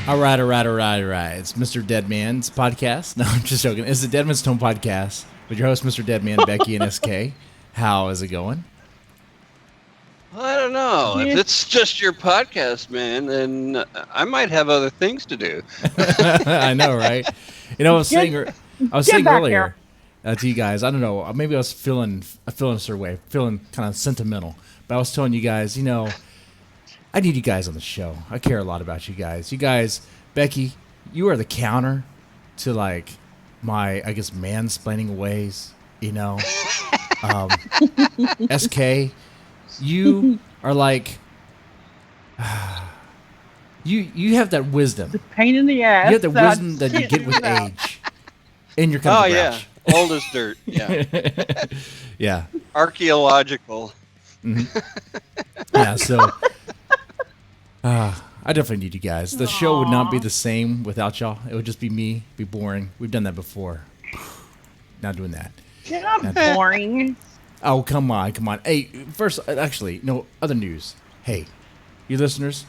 All right. It's Mr. Deadman's podcast. No, I'm just joking. It's the Deadman's Tome podcast with your host, Mr. Deadman, Becky, and SK. How is it going? I don't know. If Yeah. it's just your podcast, man, then I might have other things to do. I know, right? You know, I was saying back earlier to you guys. I don't know. Maybe I was feeling a certain way, feeling kind of sentimental. But I was telling you guys, you know, I need you guys on the show. I care a lot about you guys. You guys, Becky, you are the counter to like my, I guess, mansplaining ways. You know, SK, you are like, you have that wisdom. The pain in the ass. You have the wisdom that you get with age. And you're kind Oh, of yeah. grouch. Old as dirt. Yeah. Yeah. Archaeological. Yeah, so I definitely need you guys. The show would not be the same without y'all. It would just be me, be boring. We've done that before. Not doing that. You're not boring. Oh, come on. Hey, first, actually, no, other news. Hey, you listeners,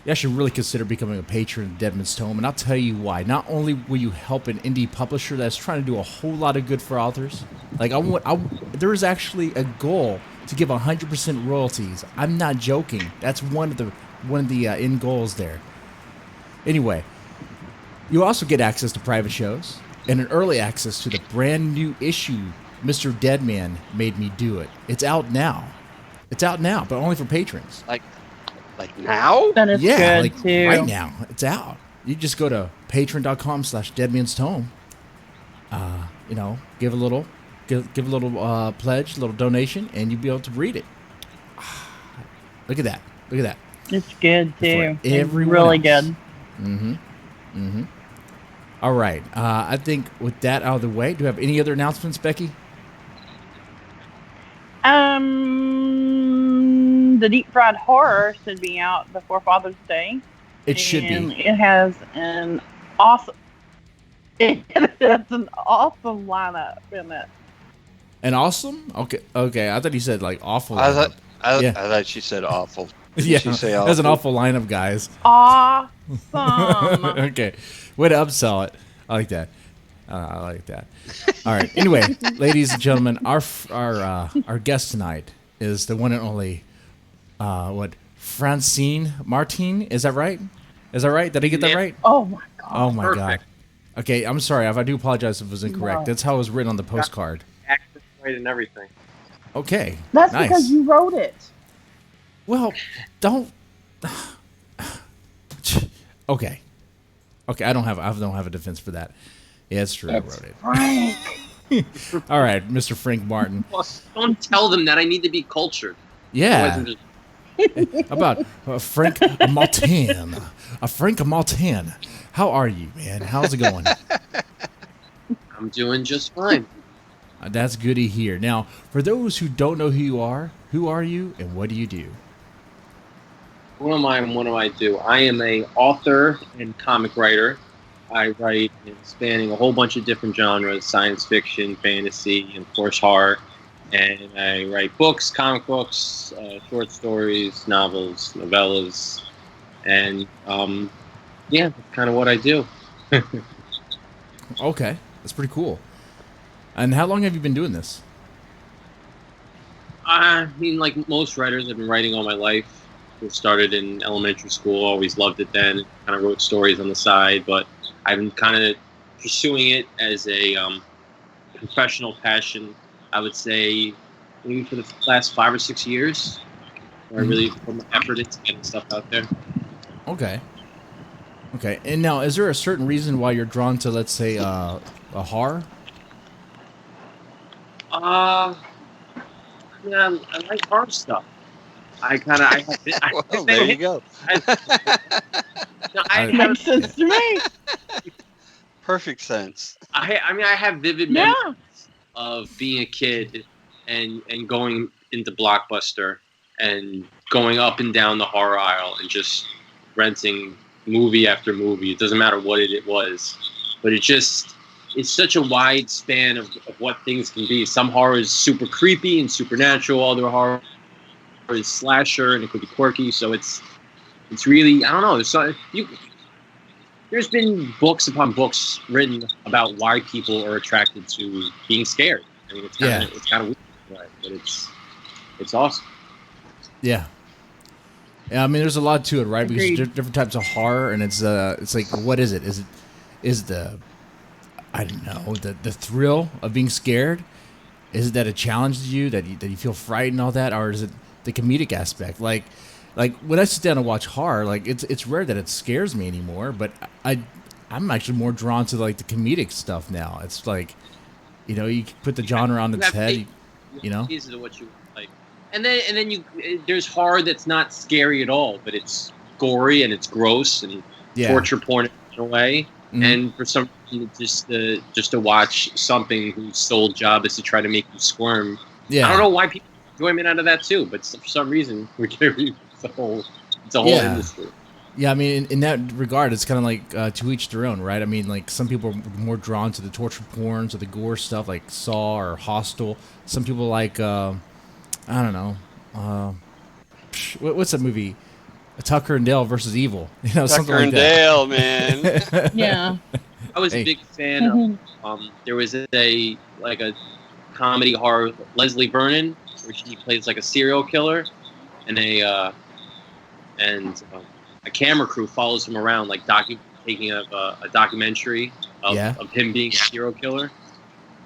you should really consider becoming a patron of Deadman's Tome, and I'll tell you why. Not only will you help an indie publisher that's trying to do a whole lot of good for authors, like there is actually a goal to give 100% royalties. I'm not joking. That's one of the end goals there. Anyway, you also get access to private shows and an early access to the brand new issue Mr. Deadman made me do it. It's out now, but only for patrons. Like now? Then it's Yeah, good like too. right now, it's out. You just go to patreon.com/deadmanstome. You know, give a little pledge, a little donation, and you'll be able to read it. Look at that. It's good too. It's everyone really else. good. All right. I think with that out of the way, do you have any other announcements, Becky? The deep fried horror should be out before Father's Day. It should And be. it has an awesome. It's an awesome lineup in it. And awesome? Okay. I thought you said like awful. I thought Yeah. I thought she said awful. Did Yeah, she say that's an awful? awful lineup, guys. Awesome. Okay, way to upsell it. I like that. All right. Anyway, ladies and gentlemen, our guest tonight is the one and only, Francine Martin. Is that right? Did I get that right? Oh my god. Oh my Perfect. god. Okay, I'm sorry. I do apologize if it was incorrect. No. That's how it was written on the postcard. Accent right and everything. Okay. That's nice. because you wrote it. Well, don't. Okay. I don't have a defense for that. Yeah, it's true. I wrote it. Frank. All right, Mr. Frank Martin. Well, don't tell them that I need to be cultured. Yeah. Otherwise How about Frank Martin? Frank Martin. How are you, man? How's it going? I'm doing just fine. That's good to hear. Now, for those who don't know who you are you, and what do you do? What am I and what do I do? I am a author and comic writer. I write spanning a whole bunch of different genres: science fiction, fantasy, and of course horror. And I write books, comic books, short stories, novels, novellas, and yeah, that's kind of what I do. Okay, that's pretty cool. And how long have you been doing this? I mean, like most writers, I've been writing all my life. I started in elementary school, always loved it then, kind of wrote stories on the side, but I've been kind of pursuing it as a professional passion, I would say, maybe for the last 5 or 6 years, where I really put my effort into getting stuff out there. Okay. And now, is there a certain reason why you're drawn to, let's say, a horror? Yeah, I like horror stuff. Well, there you go. Makes sense to me. Perfect sense. I mean, I have vivid Yeah. memories of being a kid and going into Blockbuster and going up and down the horror aisle and just renting movie after movie. It doesn't matter what it was, but it's such a wide span of what things can be. Some horror is super creepy and supernatural. Other horror is slasher and it could be quirky. So it's really, I don't know. there's been books upon books written about why people are attracted to being scared. I mean, it's kind of weird, but it's awesome. Yeah. Yeah, I mean, there's a lot to it, right? Because Agreed. there's different types of horror, and it's like, what is it? Is the, I don't know, the thrill of being scared? Is it that it challenges you, that you feel frightened, all that, or is it the comedic aspect? Like when I sit down and watch horror, like it's rare that it scares me anymore, but I'm actually more drawn to like the comedic stuff now. It's like, you put the genre on its head, you know. Pieces of what you like, and then there's horror that's not scary at all, but it's gory and it's gross and torture porn in a way. Mm-hmm. And for some reason, just to watch something whose sole job is to try to make you squirm. Yeah. I don't know why people get enjoyment out of that too, but for some reason it's a whole industry. Yeah, I mean, in that regard, it's kind of like to each their own, right? I mean, like some people are more drawn to the torture porns or the gore stuff, like Saw or Hostel. Some people like, I don't know, what's that movie? Tucker and Dale versus Evil, something like that. Tucker and Dale, man. Yeah, I was a big fan of. There was a comedy horror with Leslie Vernon, where she plays like a serial killer, and a camera crew follows him around, like taking a documentary of him being a serial killer.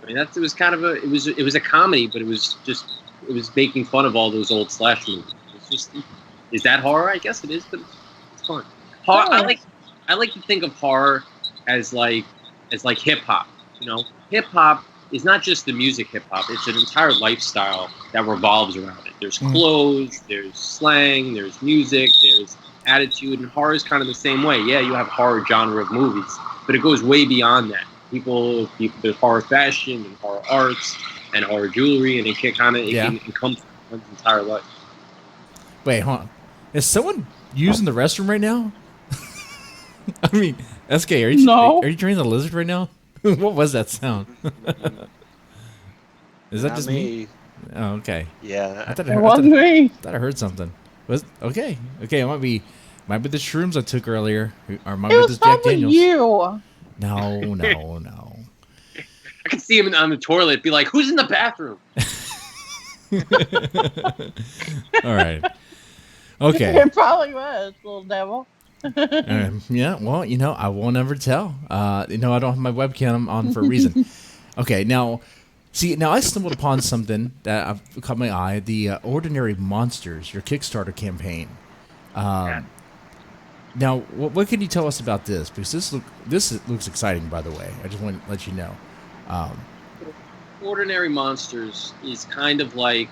I mean, it was a comedy, but it was making fun of all those old slash movies. It's just. Is that horror? I guess it is, but it's fun. Horror, I like to think of horror as like hip hop. Hip hop is not just the music hip hop; it's an entire lifestyle that revolves around it. There's clothes, there's slang, there's music, there's attitude, and horror is kind of the same way. Yeah, you have horror genre of movies, but it goes way beyond that. There's horror fashion and horror arts and horror jewelry, and it can encompass one's entire life. Wait, hold on. Is someone using the restroom right now? I mean, SK, are you training the lizard right now? What was that sound? Is that Not just me? Oh, okay. Yeah. It wasn't me. I thought I heard something. Okay. It might be the shrooms I took earlier, or might be this Jack Daniels. You. No. I can see him on the toilet, be like, "Who's in the bathroom?" All right. Okay. It probably was, little devil. Yeah, well, I won't ever tell. I don't have my webcam on for a reason. Okay, now I stumbled upon something that caught my eye, the Ordinary Monsters, your Kickstarter campaign. Now, what can you tell us about this? Because this looks exciting, by the way. I just want to let you know. Ordinary Monsters is kind of like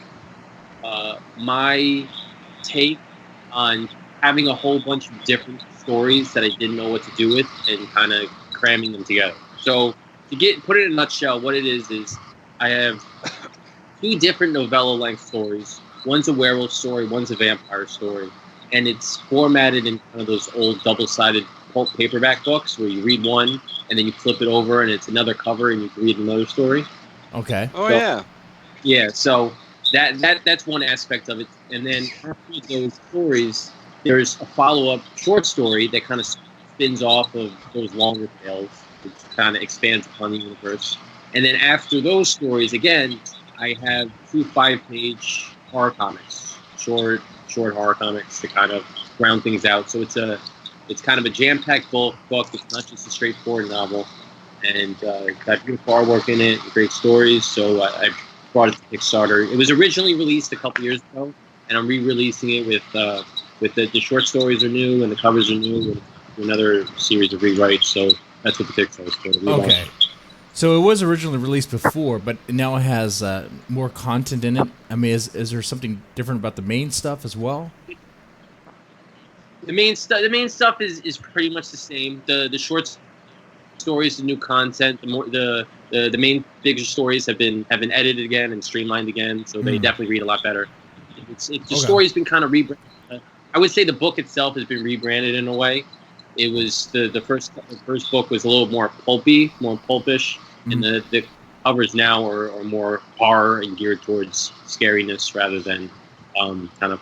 my take on having a whole bunch of different stories that I didn't know what to do with and kind of cramming them together. So to put it in a nutshell, what it is I have 2 different novella-length stories. One's a werewolf story, one's a vampire story, and it's formatted in kind of those old double-sided pulp paperback books where you read one and then you flip it over and it's another cover and you can read another story. Okay. Oh, yeah. Yeah, so that's one aspect of it. And then after those stories, there's a follow-up short story that kind of spins off of those longer tales, which kind of expands upon the universe. And then after those stories, again, I have 2 5-page horror comics, short horror comics to kind of round things out. So it's kind of a jam-packed book. It's not just a straightforward novel. And got beautiful artwork in it, great stories. So I brought it to Kickstarter. It was originally released a couple years ago, and I'm re-releasing it with the short stories are new and the covers are new and another series of rewrites. So that's what the Kickstarter is for. Okay. So it was originally released before, but now it has more content in it. I mean, is there something different about the main stuff as well? The main stuff is pretty much the same. The short stories, the new content, the main bigger stories have been edited again and streamlined again, so they definitely read a lot better. The story's been kind of rebranded. I would say the book itself has been rebranded in a way. It was the first book was a little more pulpy, more pulpish, and the covers now are more horror and geared towards scariness rather than kind of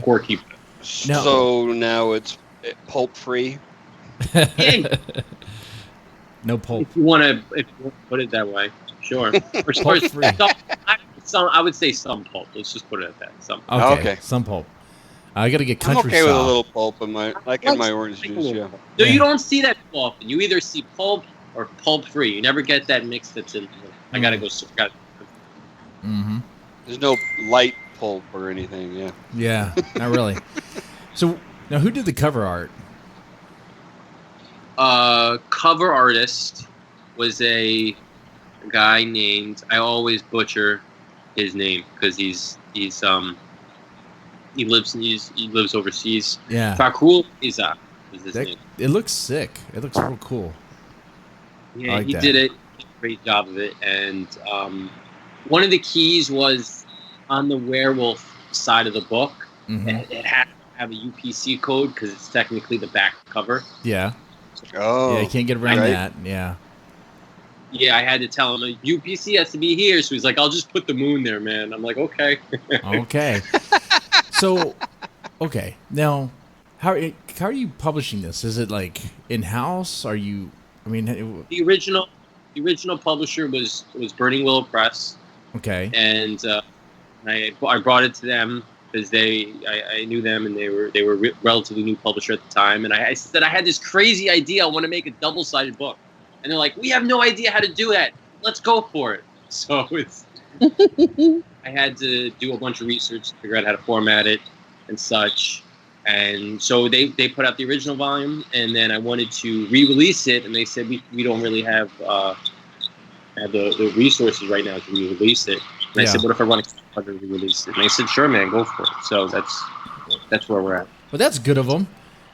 quirky. So now it's pulp free. Yeah, No pulp. if you want to put it that way, sure. Pulp free. I would say some pulp. Let's just put it at that. Some. Okay, Okay. some pulp. I got to get I'm country okay with a style. little pulp in my orange Like a juice. little Yeah. pulp. So Yeah. you don't see that too often. You either see pulp or pulp free. You never get that mix that's in. I gotta go. Mm-hmm. There's no light pulp or anything. Yeah. Yeah, not really. So now, who did the cover art? Cover artist was a guy named, I always butcher his name because he lives overseas. Yeah, Fakul Iza is his name. it looks sick. It looks real cool. Yeah, I like he that. did it. He did a great job of it. And one of the keys was on the werewolf side of the book. Mm-hmm. It had to have a UPC code because it's technically the back cover. Yeah, Oh. yeah, you can't get around right. that. Yeah, Yeah, I had to tell him like, UPC has to be here. So he's like, I'll just put the moon there, man. I'm like, okay. okay. So, okay, now, how are you publishing this? Is it like in house? Are you? I mean, The original publisher was Burning Willow Press, okay, and I brought it to them because I knew them and they were relatively new publisher at the time, and I said I had this crazy idea. I want to make a double-sided book, and they're like, we have no idea how to do that. Let's go for it. So it's I had to do a bunch of research to figure out how to format it and such. And so they put out the original volume, and then I wanted to re-release it, and they said we don't really have the resources right now to re-release it. And I said, what if I want to re-release it? And they said, sure, man, go for it. So that's where we're at. well, that's good of them.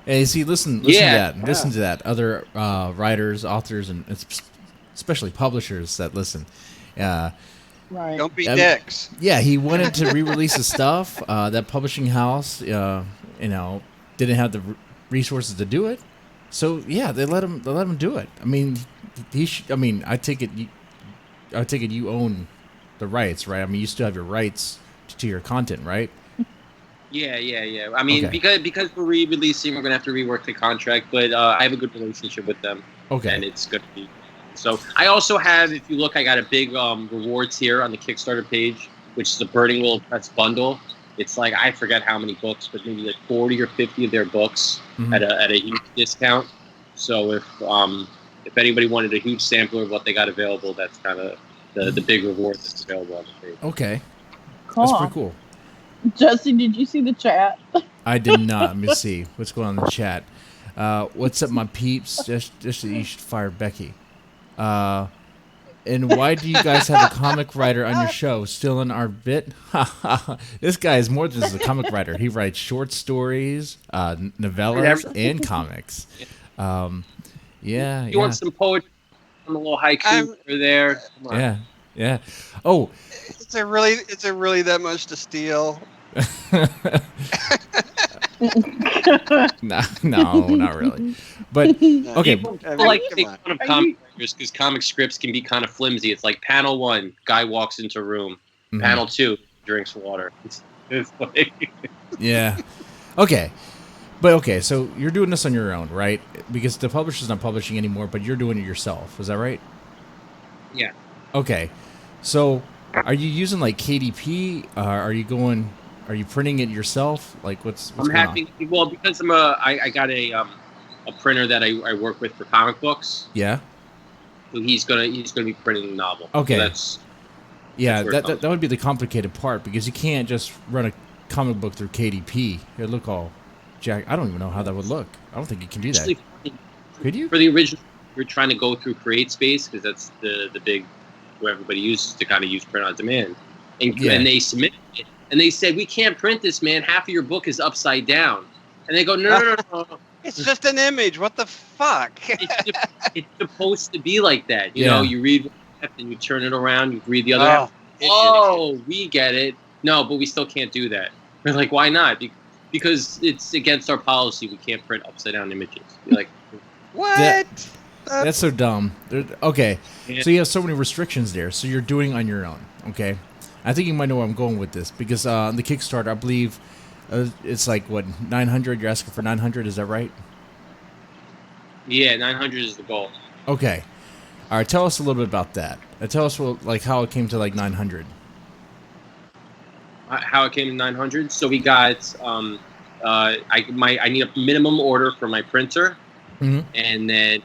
Hey, see, listen to Yeah. that. Listen to that. Other writers, authors, and especially publishers that listen. Right. Don't be Yeah. dicks. Yeah, he wanted to re-release his stuff. That publishing house, didn't have the resources to do it. So yeah, they let him do it. I mean, I take it you own the rights, right? I mean, you still have your rights to your content, right? Yeah. I mean, Okay. because we're re-releasing, we're gonna have to rework the contract. But I have a good relationship with them, Okay. and it's gonna be. So I also have, if you look, I got a big rewards here on the Kickstarter page, which is a Burning Willow Press bundle. It's like, I forget how many books, but maybe like 40 or 50 of their books Mhm. at a huge discount. So if anybody wanted a huge sampler of what they got available, that's kind of the big reward that's available on the page. Okay. Cool. That's pretty cool. Jesse, did you see the chat? I did not. Let me see what's going on in the chat. What's up, my peeps? Just you should fire Becky. And why do you guys have a comic writer on your show? Stealing our bit? This guy is more than just a comic writer. He writes short stories, novellas, and comics. Yeah. You want some poetry? A little haiku over there. Come on. Yeah. Oh, Is it really that much to steal? no, not really. But okay, People I mean, like come make on. fun of Are comic you- writers because comic scripts can be kind of flimsy. It's like panel 1, guy walks into room. mhm. Panel 2, drinks water. It's like, Yeah. Okay. But okay, so you're doing this on your own, right? Because the publisher's not publishing anymore, but you're doing it yourself. Is that right? Yeah. Okay. So are you using like KDP? Are you printing it yourself? Like what's I'm going happy. on? Well, because I got a printer that I work with for comic books. Yeah. So he's gonna be printing the novel. Okay. So that's Yeah, where it that would be the complicated part because you can't just run a comic book through KDP. It'd look all jack. I don't even know how that would look. I don't think you can do that. actually Could you? for the original. We're trying to go through CreateSpace because that's the big where everybody uses to kind of use print on demand. And they submitted it, and they said, we can't print this, man. Half of your book is upside down. And they go, no. It's just an image. What the fuck? It's supposed to be like that. You Yeah. know, you read one half, then you turn it around, you read the other half. Oh, we get it. No, but we still can't do that. We're like, why not? Because it's against our policy. We can't print upside down images. You're like, What? That's so dumb. Okay, Yeah. so you have so many restrictions there. So you're doing on your own. Okay, I think you might know where I'm going with this because on the Kickstarter, I believe it's like what 900. You're asking for 900. Is that right? Yeah, 900 is the goal. Okay. All right. Tell us a little bit about that. Tell us how it came to like 900. How it came to 900. So we got I need a minimum order for my printer, Mhm. and then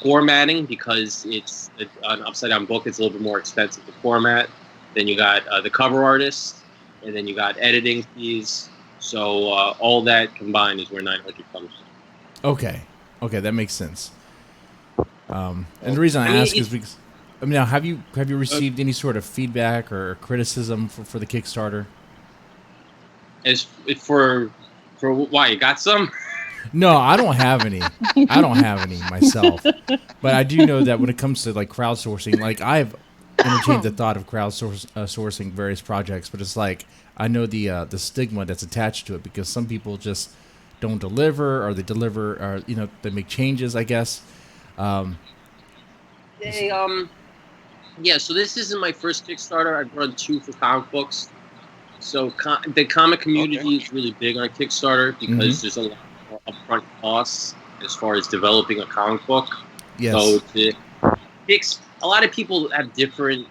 formatting, because it's an upside down book. It's a little bit more expensive to format. Then you got the cover artist, and then you got editing fees. So all that combined is where 900 comes from. Okay. Okay, that makes sense. And the reason I ask is because, I mean, now have you received any sort of feedback or criticism for the Kickstarter? As for why you got some? No, I don't have any. I don't have any myself. But I do know that when it comes to like crowdsourcing, like I've entertained the thought of sourcing various projects, but it's like I know the stigma that's attached to it because some people just don't deliver, or they deliver, or they make changes, I guess. They Yeah. So this isn't my first Kickstarter. I've run 2 for comic books. So the comic community is really big on Kickstarter because there's a lot more upfront costs as far as developing a comic book. Yes. So a lot of people have different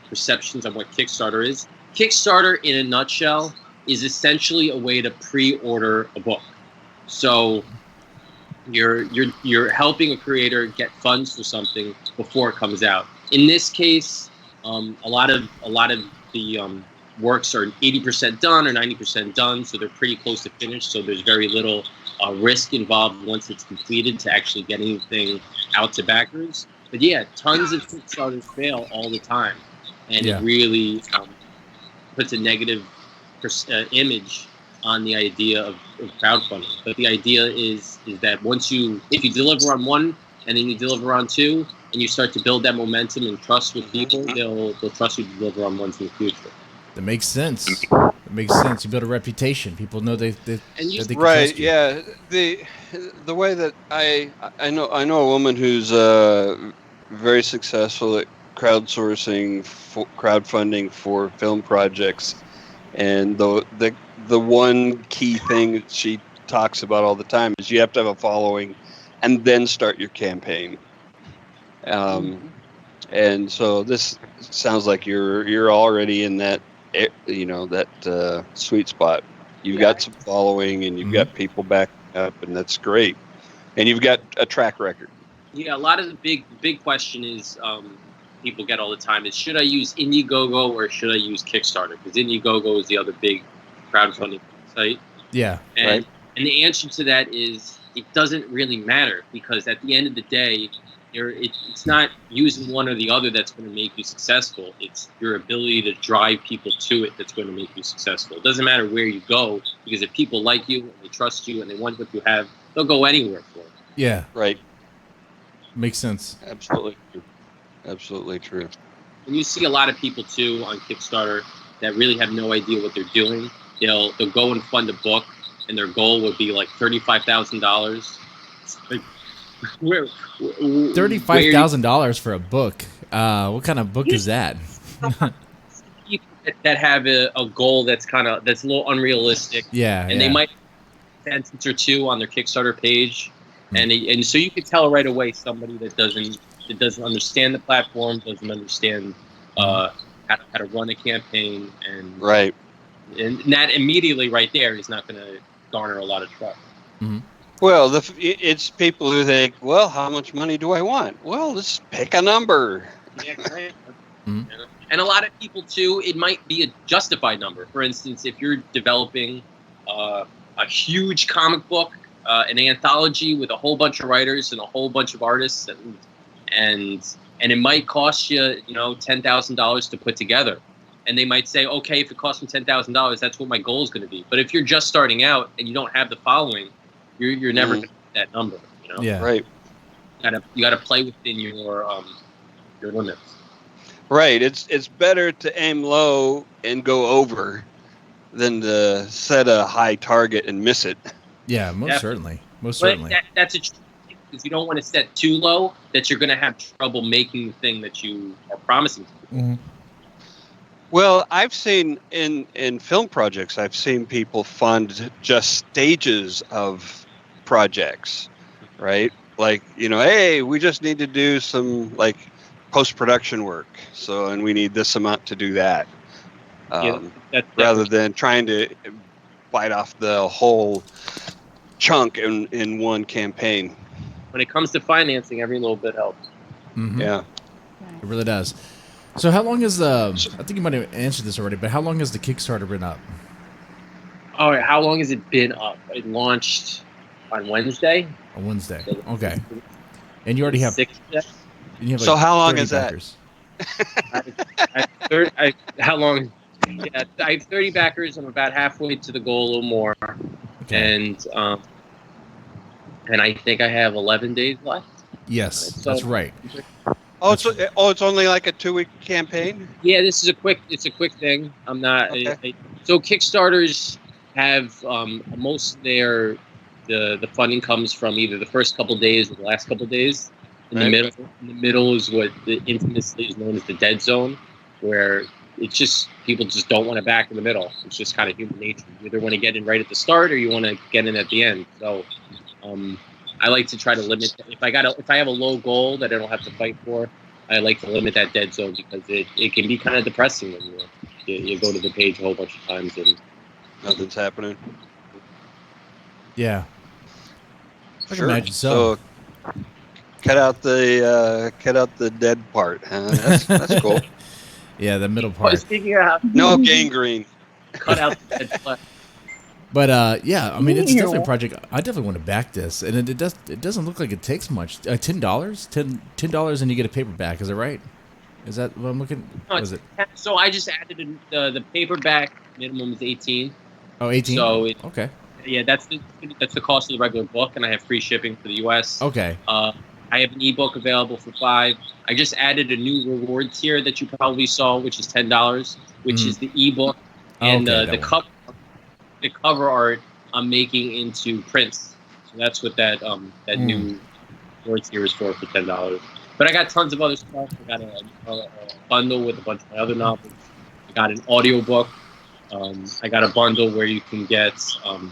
perceptions of what Kickstarter is. Kickstarter, in a nutshell, is essentially a way to pre-order a book. So you're helping a creator get funds for something before it comes out. In this case, a lot of the works are 80% done or 90% done, so they're pretty close to finished. So there's very little risk involved once it's completed to actually getting the thing out to backers. But yeah, tons of Kickstarters fail all the time, and it really puts a negative image on the idea of crowdfunding. But the idea is that if you deliver on one and then you deliver on 2, and you start to build that momentum and trust with people, they'll trust you to deliver on ones in the future. That makes sense. That makes sense. You build a reputation. People know they can trust you. Yeah. The way that I know a woman who's very successful at crowdfunding for film projects, and the one key thing that she talks about all the time is you have to have a following, and then start your campaign. And so this sounds like you're already in that that sweet spot. You've got some following, and you've got people backing up, and that's great. And you've got a track record. Yeah, a lot of the big question is people get all the time is, should I use Indiegogo or should I use Kickstarter? Because Indiegogo is the other big crowdfunding site. Yeah. And the answer to that is it doesn't really matter, because at the end of the day, it's not using one or the other that's going to make you successful. It's your ability to drive people to it that's going to make you successful. It doesn't matter where you go, because if people like you and they trust you and they want what you have, they'll go anywhere for it. Yeah. Right. Makes sense. Absolutely true. Absolutely true. And you see a lot of people too on Kickstarter that really have no idea what they're doing. They'll go and fund a book, and their goal would be like $35,000. Like, $35,000 for a book. What kind of book is that? People that have a goal that's a little unrealistic. Yeah. And they might have a sentence or 2 on their Kickstarter page, and so you could tell right away somebody that doesn't understand the platform, doesn't understand how to run a campaign, and that immediately right there is not going to garner a lot of trust. Mm-hmm. Well, it's people who think, well, how much money do I want? Well, let's pick a number. Yeah, right. And a lot of people too, it might be a justified number. For instance, if you're developing a huge comic book, an anthology with a whole bunch of writers and a whole bunch of artists, and it might cost you, $10,000 to put together. And they might say, okay, if it costs me $10,000, that's what my goal is going to be. But if you're just starting out and you don't have the following, you're never going to hit that number. Yeah. Right. You got to play within your limits. Right. It's better to aim low and go over than to set a high target and miss it. Yeah, most Definitely. certainly. That's a trick, because you don't want to set too low that you're going to have trouble making the thing that you are promising to do. Mm-hmm. Well, I've seen in film projects, I've seen people fund just stages of projects, right? like, hey, we just need to do some like post-production work, and we need this amount to do that, Yeah, that's rather definitely- than trying to bite off the whole chunk in one campaign. when it comes to financing, every little bit helps. Mm-hmm. Yeah. It really does. So how long is the? I think you might have answered this already, but how long has the Kickstarter been up? All right, how long has it been up? It launched on Wednesday. On Wednesday. Okay. And you already have. 6 days. You have So how long 30 is that? backers. How long? Yeah, I have 30 backers. I'm about halfway to the goal, a little more, Okay. and I think I have 11 days left. Yes, So- that's right. It's only like a 2-week campaign. Yeah, it's a quick thing. I'm not. Okay. So Kickstarters have most of the funding comes from either the first couple days or the last couple days. In Right. the middle is what the infamously is known as the dead zone, where it's just people just don't want to back in the middle. It's just kind of human nature. You either want to get in right at the start or you want to get in at the end. So I like to try to limit. If I have a low goal that I don't have to fight for, I like to limit that dead zone because it can be kind of depressing when you go to the page a whole bunch of times and Nothing's happening. Yeah. I can Sure. imagine so. Cut out the dead part. Huh? That's cool. Yeah, the middle But part. speaking of how No gangrene. to cut out the dead flesh, But yeah, I mean, it's Ew. definitely a project. I definitely want to back this, and it doesn't look like it takes much. $10, $10, and you get a paperback. Is that right? Is that what I'm looking? No, Was it? so I just added the paperback minimum is 18. Oh, 18. So Okay. yeah, that's the cost of the regular book, and I have free shipping for the U.S. Okay. I have an ebook available for $5. I just added a new reward tier that you probably saw, which is $10, which is the ebook and Okay, the that one. the cover art I'm making into prints. So that's what that new reward tier is for $10. But I got tons of other stuff. I got a bundle with a bunch of my other novels. I got an audiobook. I got a bundle where you can get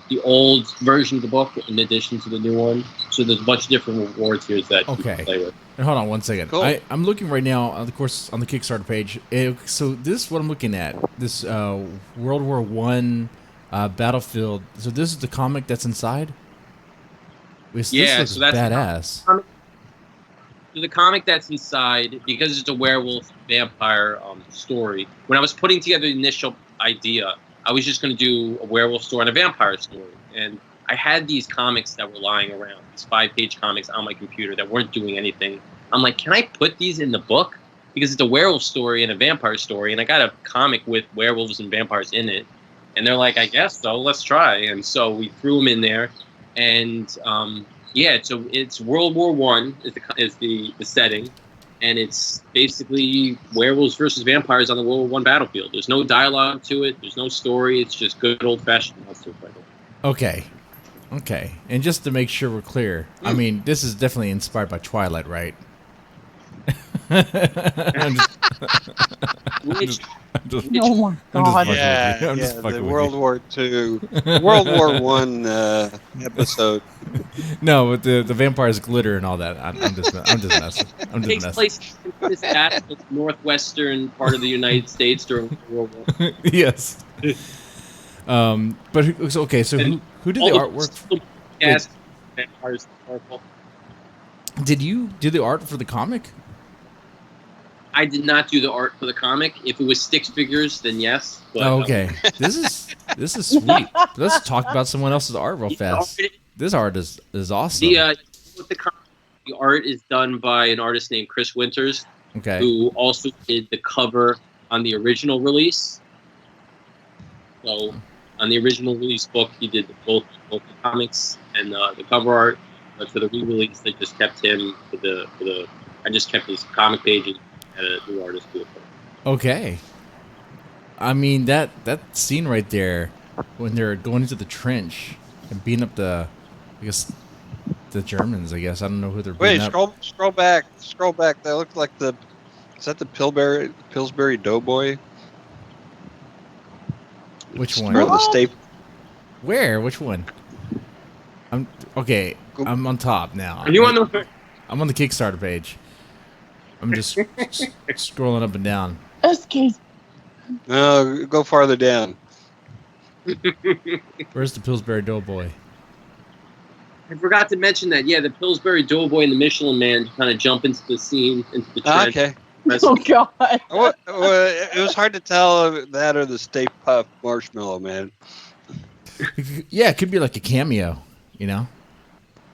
the old version of the book in addition to the new one. So there's a bunch of different rewards here that you can play with. And hold on one second. Cool. I'm looking right now, of course, on the Kickstarter page. So this is what I'm looking at. This World War One Battlefield. So this is the comic that's inside? This looks so that's badass. So the comic that's inside, because it's a werewolf vampire story, when I was putting together the initial idea, I was just going to do a werewolf story and a vampire story. And I had these comics that were lying around, these 5-page comics on my computer that weren't doing anything. I'm like, can I put these in the book? Because it's a werewolf story and a vampire story, and I got a comic with werewolves and vampires in it. And they're like, I guess so, let's try. And so we threw them in there. And so it's World War One is the setting, and it's basically werewolves versus vampires on the World War One battlefield. There's no dialogue to it. There's no story. It's just good old fashioned monster fighting. Okay. And just to make sure we're clear, I mean, this is definitely inspired by Twilight, right? I'm just Oh my god. fucking with you. I'm just the fucking with World you. War II, World War One episode. No, but the vampires glitter and all that. I'm just messing. I'm It takes just messing. place in this northwestern part of the United States during World War. Yes. But so who did the artwork? Yes, vampires. Purple. Did you do the art for the comic? I did not do the art for the comic. If it was six figures, then yes. But, Okay. This is sweet. Let's talk about someone else's art real fast. This art is awesome. With the art is done by an artist named Chris Winters, Okay. who also did the cover on the original release. So, on the original release book, he did both the comics and the cover art. But for the re-release, they just kept him for the. I just kept his comic pages and a new artist do it. Okay. I mean that scene right there when they're going into the trench and beating up the Germans. I guess I don't know who they're beating Wait, up. scroll back. That looks like is that the Pillsbury Doughboy? Which one? Or the Staple? Where? Which one? Okay. I'm on top now. Are you on the? I'm on the Kickstarter page. I'm just scrolling up and down. Excuse No, go farther down. Where's the Pillsbury Doughboy? I forgot to mention that. Yeah, the Pillsbury Doughboy and the Michelin Man kind of jump into the scene, into the trend. Okay. Oh God. It was hard to tell that or the Stay Puft Marshmallow Man, Yeah, it could be like a cameo, you know?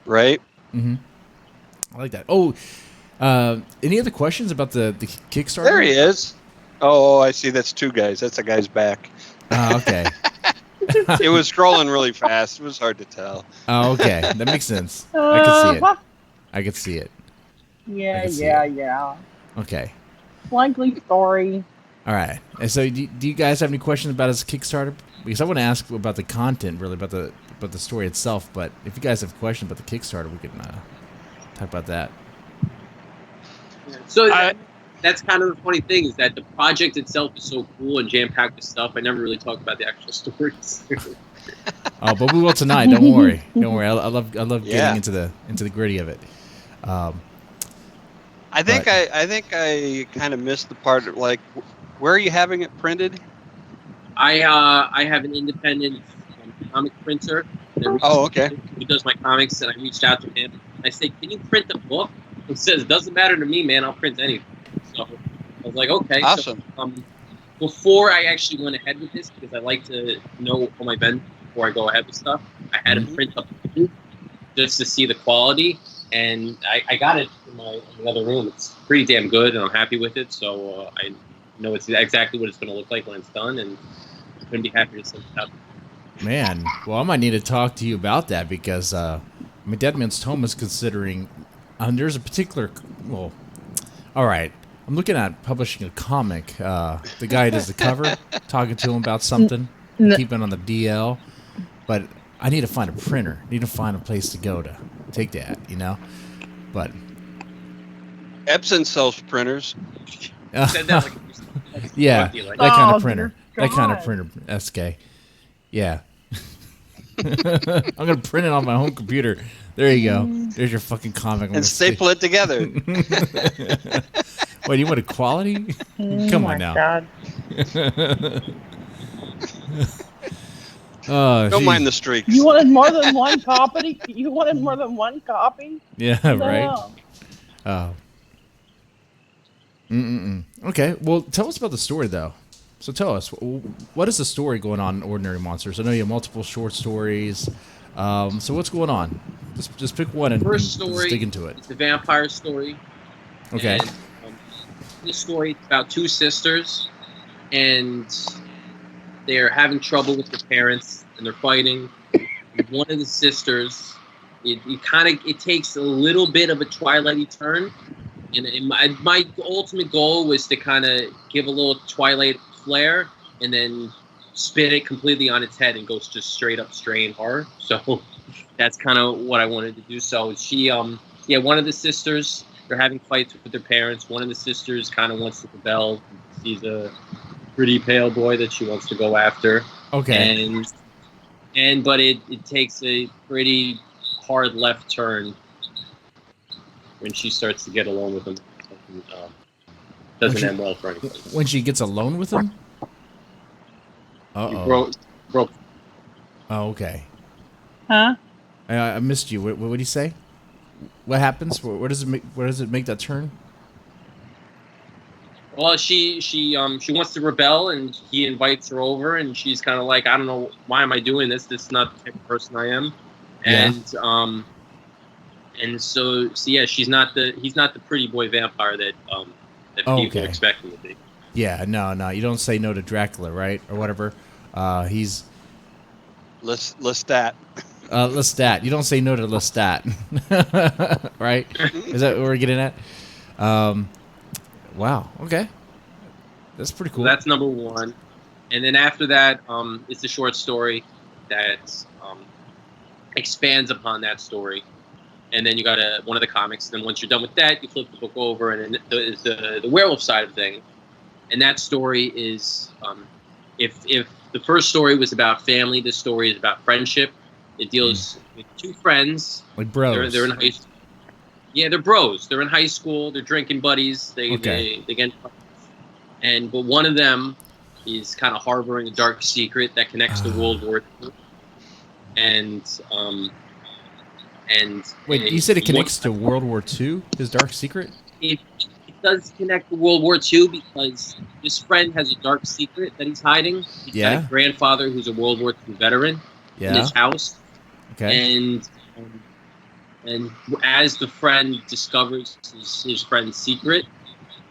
right? I like that. Oh, any other questions about the Kickstarter? There he is. Oh, I see. That's two guys. That's a guy's back. Okay. It was scrolling really fast. It was hard to tell. Oh, okay. That makes sense. I can see it. I can see it. Yeah, can see yeah. Okay. Likely story. All right. And so, do you guys have any questions about his Kickstarter? Because I want to ask about the content, really, about the story itself. But if you guys have questions about the Kickstarter, we can talk about that. So that's kind of the funny thing is that the project itself is so cool and jam-packed with stuff. I never really talked about the actual stories. Oh, but we will tonight. Don't worry. Don't worry. I love Yeah. getting into the gritty of it. I think I kind of missed the part of, like, where are you having it printed? I have an independent comic printer. Oh, okay. He does my comics, and I reached out to him. I said, "Can you print a book?" He says, "It doesn't matter to me, man. I'll print anything." So I was like, "Okay." Awesome. So, before I actually went ahead with this, because I like to know all my vendors before I go ahead with stuff, I had him print up the book just to see the quality, and I got it in the other room. It's pretty damn good, and I'm happy with it. So I know it's exactly what it's going to look like when it's done, and I'm going to be happy to send it out. Man, well, I might need to talk to you about that because Deadman's Tome is considering. There's a particular. Well, all right. I'm looking at publishing a comic. The guy does the cover, talking to him about something, keeping on the DL. But I need to find a printer. I need to find a place to go to take that, you know? But. Epson sells printers. Said that like Yeah, lucky, like, that kind Oh, of printer. dear That kind of God. printer, SK. Yeah. I'm going to print it on my home computer. There you go. There's your fucking comic. I'm And staple it together. Wait, you want equality? Come on now. God. Oh, Don't geez. mind the streaks. You wanted more than one copy? You wanted more than one copy? Yeah, What the right? hell? Oh. Okay, well, tell us about the story, though. So tell us, what is the story going on in Ordinary Monsters? I know you have multiple short stories. So what's going on? Just pick one and First just story, dig into it. it's a vampire story. Okay. And, this story is about two sisters, and they're having trouble with their parents, and they're fighting. And one of the sisters, it takes a little bit of a Twilight-y turn. And my ultimate goal was to kind of give a little Twilight flair, and then spin it completely on its head and goes just straight up strain horror. So that's kind of what I wanted to do. So she, one of the sisters, they're having fights with their parents. One of the sisters kind of wants to rebel. She's a pretty pale boy that she wants to go after. Okay. But it takes a pretty hard left turn when she starts to get along with him. Doesn't end well for anybody. When she gets alone with him? Uh-oh. Broke. Oh, okay. Huh? I missed you. What did you say? What happens? Where does it make that turn? Well, she wants to rebel, and he invites her over, and she's kind of like, I don't know, why am I doing this? This is not the type of person I am. Yeah. And so yeah, he's not the pretty boy vampire that people expect him to be. Yeah, no, you don't say no to Dracula, right, or whatever. He's Lestat. Lestat. You don't say no to Lestat, right? Is that what we're getting at? Wow. Okay, that's pretty cool. So that's number one, and then after that, it's a short story that expands upon that story. And then you got one of the comics. And then once you're done with that, you flip the book over, and then there's the werewolf side of things. And that story is, if the first story was about family, this story is about friendship. It deals, It's two friends. Like bros. They're in high school. Yeah, they're bros. They're in high school. They're drinking buddies. They get, but one of them is kind of harboring a dark secret that connects to World War II. And wait, you said it connects to World War II? His dark secret? It does connect to World War II because this friend has a dark secret that he's hiding. He's got a grandfather who's a World War II veteran in his house. Okay. And as the friend discovers his friend's secret,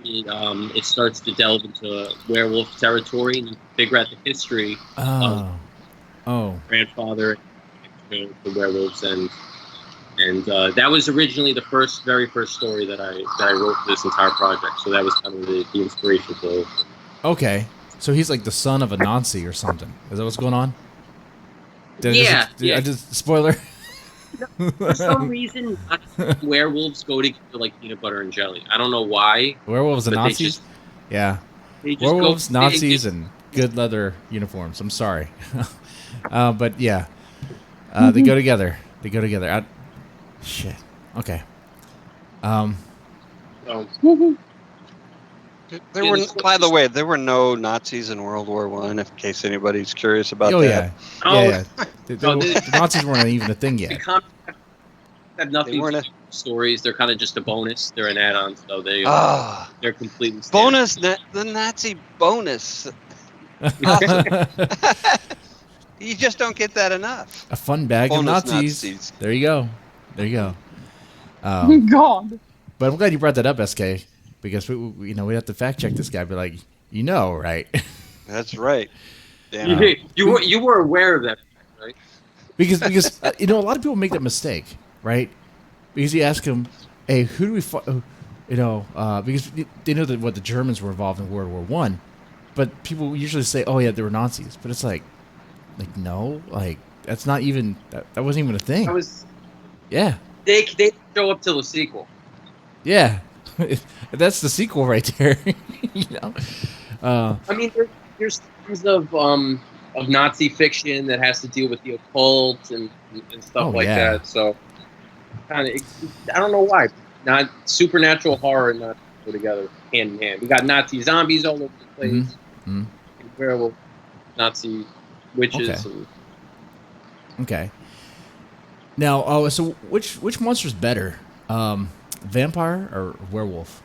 it starts to delve into werewolf territory, and you figure out the history of grandfather and the werewolves, and that was originally the very first story that I wrote for this entire project. So that was kind of the inspiration for it. Okay, so he's like the son of a Nazi or something. Is that what's going on? Yeah. I just spoiler. For some reason, werewolves go together like peanut butter and jelly. I don't know why. Werewolves and Nazis? They just werewolves, go Nazis, and good leather uniforms. I'm sorry. But yeah. They go together. Shit. Okay. There were, by the way, there were no Nazis in World War I. In case anybody's curious about that. Yeah. The Nazis weren't even a thing yet. The comics have nothing to do with stories. They're kind of just a bonus. They're an add-on, so they're completely bonus. The Nazi bonus. You just don't get that enough. A fun bag of Bonus Nazis. There you go. God. But I'm glad you brought that up, SK, because we have to fact check this guy. Be like, right? That's right. You were aware of that, right? Because a lot of people make that mistake, right? Because you ask them, hey, who do we because they know that the Germans were involved in World War I, but people usually say, oh yeah, they were Nazis, but it's like no, that's not even that wasn't even a thing. Yeah. They show up till the sequel. Yeah, that's the sequel right there. I mean, there's tons of Nazi fiction that has to deal with the occult and stuff that. So, kind of, I don't know why. Not supernatural horror and not go together hand in hand. We got Nazi zombies all over the place. Mm-hmm. Werewolf, Nazi witches. Okay. Now, so which monster's better, vampire or werewolf?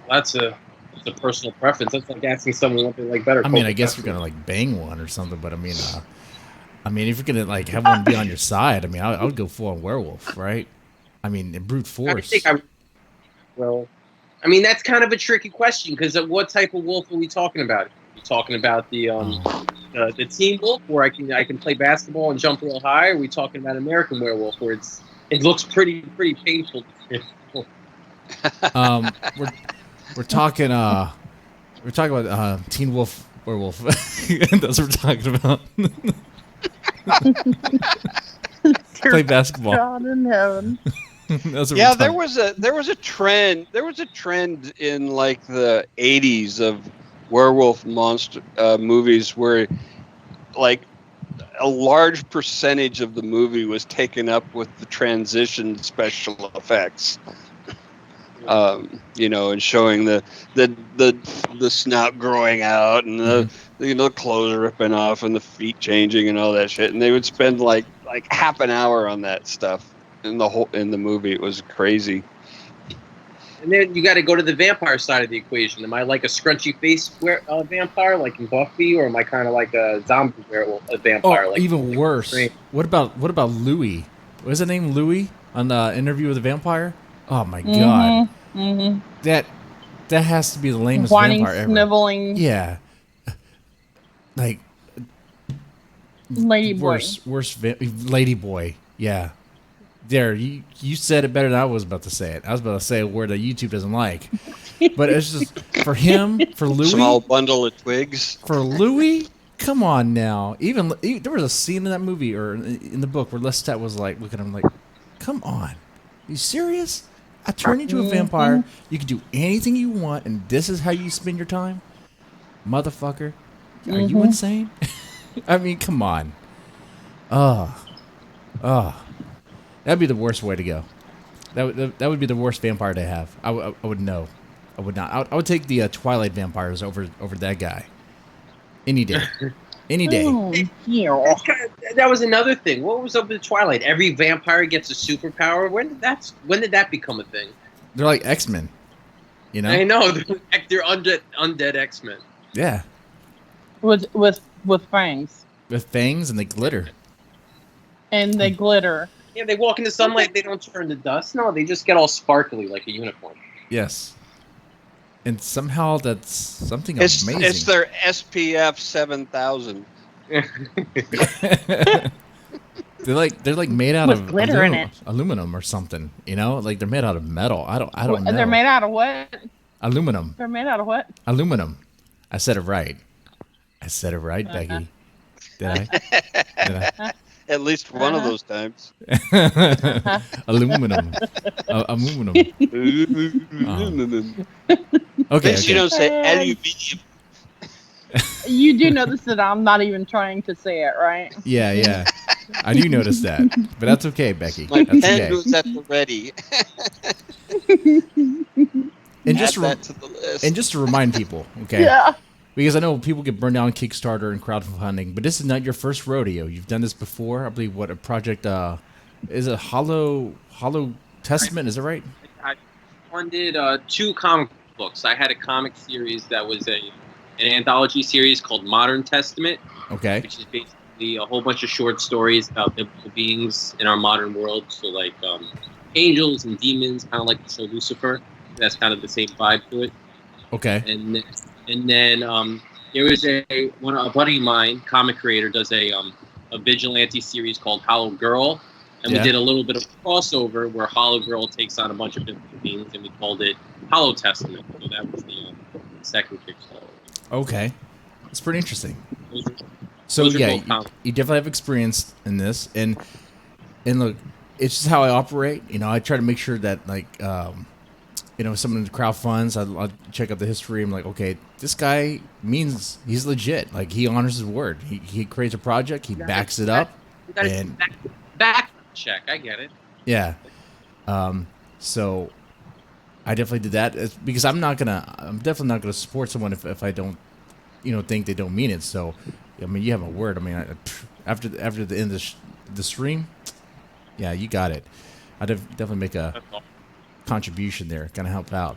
That's a personal preference. That's like asking someone what they like better. I mean, I guess we're gonna bang one or something, but I mean, if you're gonna have one be on your side, I mean, I would go full on werewolf, right? I mean, in brute force. I mean, that's kind of a tricky question because what type of wolf are we talking about? Are we talking about the teen wolf where I can play basketball and jump real high? Or are we talking about American werewolf where it looks pretty painful? We're talking about teen wolf werewolf. That's what we're talking about. Play basketball. God in heaven. There was a trend in like the 80s of werewolf monster movies where like a large percentage of the movie was taken up with the transition special effects. And showing the snout growing out and the clothes ripping off and the feet changing and all that shit, and they would spend like half an hour on that stuff in the movie. It was crazy. And then you got to go to the vampire side of the equation. Am I like a scrunchy face vampire like in Buffy, or am I kind of like a zombie werewolf vampire? Oh, even worse. What about Louis? What is his name, Louis, on the Interview with the Vampire? Oh my god. Mm-hmm. That has to be the lamest Whining, vampire ever. Sniveling. Yeah. Like Lady boy. Worst lady boy. Yeah. There, you said it better than I was about to say it. I was about to say a word that YouTube doesn't like. But it's just for him, for Louis. Small bundle of twigs. For Louis, come on now. Even there was a scene in that movie or in the book where Lestat was like, look at him like, come on. Are you serious? I turned you into a vampire. You can do anything you want, and this is how you spend your time? Motherfucker. Are you insane? I mean, come on. Oh, that'd be the worst way to go. That would be the worst vampire to have. I would know. I would not. I would take the Twilight vampires over that guy. Any day. Any day. Oh, yeah. That was another thing. What was up with Twilight? Every vampire gets a superpower. When did that become a thing? They're like X-Men. You know? I know they're undead X-Men. Yeah. With fangs. With fangs and they glitter. And they glitter. Yeah, they walk in the sunlight. They don't turn to dust. No, they just get all sparkly like a unicorn. Yes. And somehow that's something It's amazing. their SPF 7000. They're like made out With of glitter in it. aluminum or something. You know, like they're made out of metal. I don't know. They're made out of what? Aluminum. They're made out of what? Aluminum. I said it right. Becky. Did I? At least one of those times. Aluminum. Aluminum. Okay. You don't say aluminium. You do notice that I'm not even trying to say it, right? Yeah. I do notice that, but that's okay, Becky. My That's pen okay. was at the ready. And Add that to the list. just to remind people, okay? Yeah. Because I know people get burned down on Kickstarter and crowdfunding, but this is not your first rodeo. You've done this before. I believe a project is it Hollow Testament, is it right? I funded 2 comic books. I had a comic series that was an anthology series called Modern Testament, Okay. which is basically a whole bunch of short stories about biblical beings in our modern world. So like angels and demons, kind of like the show Lucifer. That's kind of the same vibe to it. Okay. And then there was a buddy of mine, comic creator, does a vigilante series called Hollow Girl, and Yeah. we did a little bit of crossover where Hollow Girl takes on a bunch of biblical beings, and we called it Hollow Testament. So that was the second Kickstarter. Okay. It's pretty interesting. Those are- So those are yeah, both comics. you definitely have experience in this, and look, it's just how I operate. You know, I try to make sure that like someone in the crowd funds, I'll check out the history. I'm like, okay, this guy means he's legit. Like he honors his word. He creates a project, he backs it up, You gotta and back check. I get it. yeah. So I definitely did that. It's because I'm definitely not gonna support someone if I don't, think they don't mean it. So, I mean, you have a word. I mean, after the end of the stream, yeah, you got it. I definitely make a That's all. contribution there, kind of help out.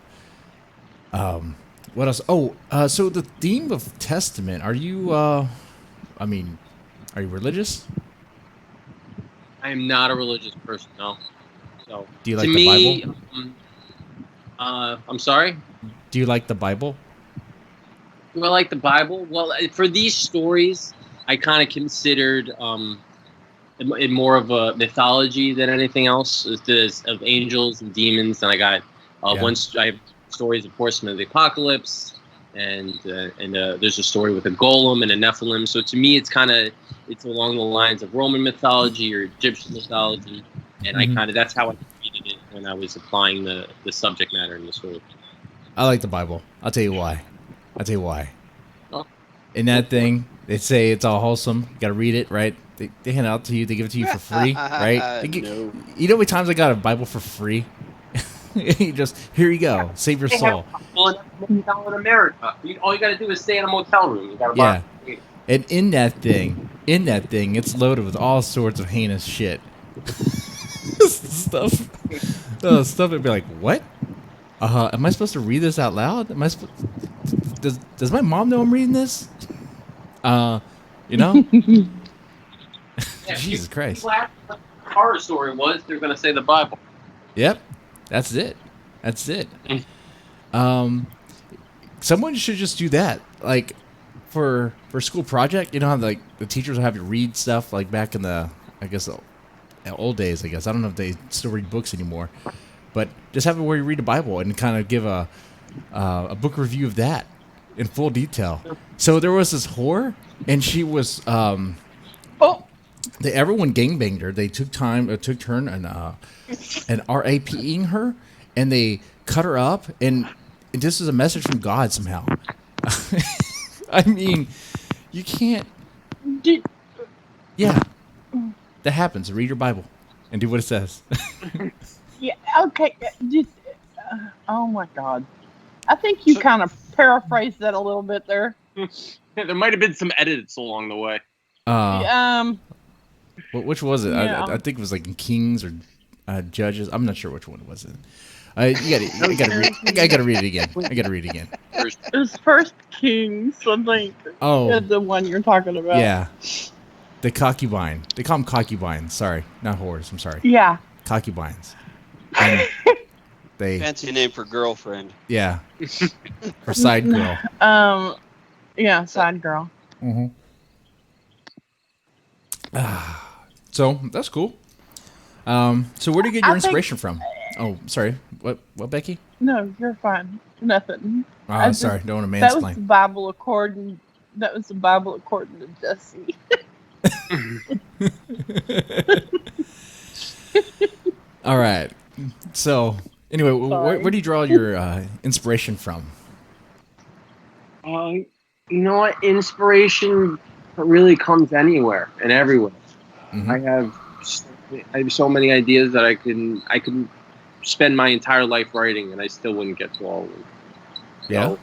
What else? Oh, so the theme of Testament. Are you? Are you religious? I am not a religious person, no. So Do you to like the me, Bible? I'm sorry. Do you like the Bible? Do I like the Bible? Well, for these stories, I kind of considered it more of a mythology than anything else. There's of angels and demons, and I got I have stories of Horsemen of the Apocalypse, and there's a story with a golem and a Nephilim. So to me, it's along the lines of Roman mythology or Egyptian mythology, and Mhm. that's how I treated it when I was applying the subject matter in the story. I like the Bible. I'll tell you why. Oh. In that thing, they say it's all wholesome. You gotta read it, right? They hand it out to you. They give it to you for free, right? No. You know how many times I got a Bible for free? You just, here you go. Save your soul. Well, in America, all you got to do is stay in a motel room. You got to Yeah. buy. And in that thing, it's loaded with all sorts of heinous shit. Stuff would be like, what? Am I supposed to read this out loud? Does my mom know I'm reading this? Yeah, Jesus Christ. People ask what the horror story was, they're going to say the Bible. Yep, that's it. Someone should just do that, like for school project. You know how like the teachers will have you read stuff like back in the old days. I don't know if they still read books anymore, but just have it where you read the Bible and kind of give a book review of that in full detail. So there was this whore, and she was everyone gangbanged her. They took turn and RAPing her, and they cut her up, and this is a message from God somehow. I mean, you can't. Yeah. That happens. Read your Bible and do what it says. Yeah. Okay. Oh my God. I think you kind of paraphrased that a little bit there. There might have been some edits along the way. Um. Which was it? Yeah. I think it was like in Kings or Judges. I'm not sure which one was it. I gotta read it again. I gotta read it again. It was First Kings, I think. Oh, The one you're talking about. yeah. The concubine. They call them concubines. Sorry, not whores. I'm sorry. Yeah. Concubines. And they, Fancy name for girlfriend. yeah, for side girl. Yeah, side girl. Mm-hmm. So that's cool. So where do you get your inspiration from? Oh, sorry. What, Becky? No, you're fine. Nothing. Oh, sorry. Don't want to That was the mansplain. Bible according. That was the Bible according to Jesse. All right. So anyway, where do you draw your inspiration from? You know what? Inspiration really comes anywhere and everywhere. Mm-hmm. I have so many ideas that I can spend my entire life writing, and I still wouldn't get to all of them. Yeah.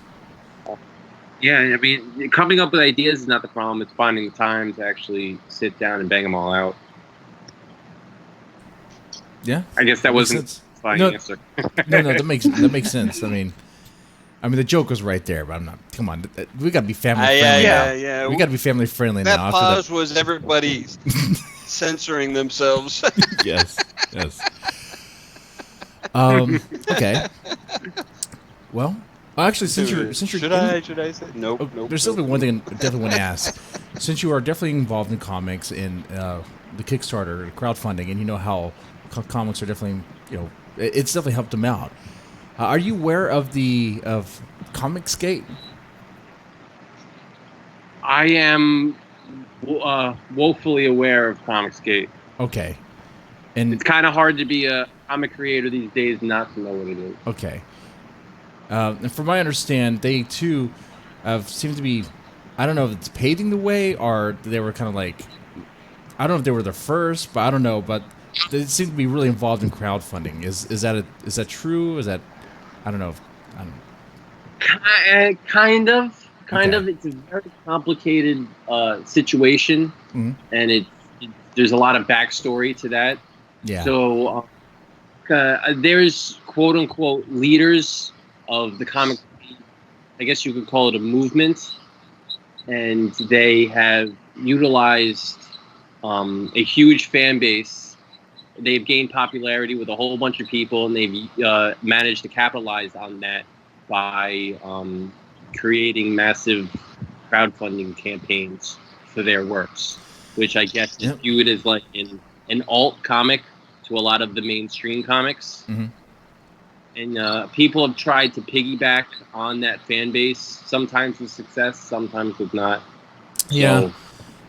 So, yeah, I mean, coming up with ideas is not the problem. It's finding the time to actually sit down and bang them all out. Yeah. I guess that wasn't sense. a fine No. answer. No, that makes sense. I mean, the joke was right there, but I'm not. Come on, we got to be family friendly now. Yeah. We got to be family friendly That now. pause was everybody censoring themselves. Yes. Okay. Well, actually, since you're should I say nope? There's definitely one thing I definitely want to ask. Since you are definitely involved in comics and the Kickstarter, crowdfunding, and you know how comics are definitely, it's definitely helped them out. Are you aware of Comicsgate? I am woefully aware of Comicsgate. Okay. And it's kind of hard to be a comic creator these days and not to know what it is. Okay. And from my understand, they too seem to be, I don't know if it's paving the way or they were kind of like, I don't know if they were the first, but I don't know, but they seem to be really involved in crowdfunding. Is that true? Is that, I don't know. Kind of. It's a very complicated situation, Mm-hmm. and there's a lot of backstory to that. Yeah. So there's quote unquote leaders of the comic. I guess you could call it a movement, and they have utilized a huge fan base. They've gained popularity with a whole bunch of people, and they've managed to capitalize on that by creating massive crowdfunding campaigns for their works, which I guess is viewed as like an alt comic to a lot of the mainstream comics. Mm-hmm. And people have tried to piggyback on that fan base, sometimes with success, sometimes with not. Yeah. So,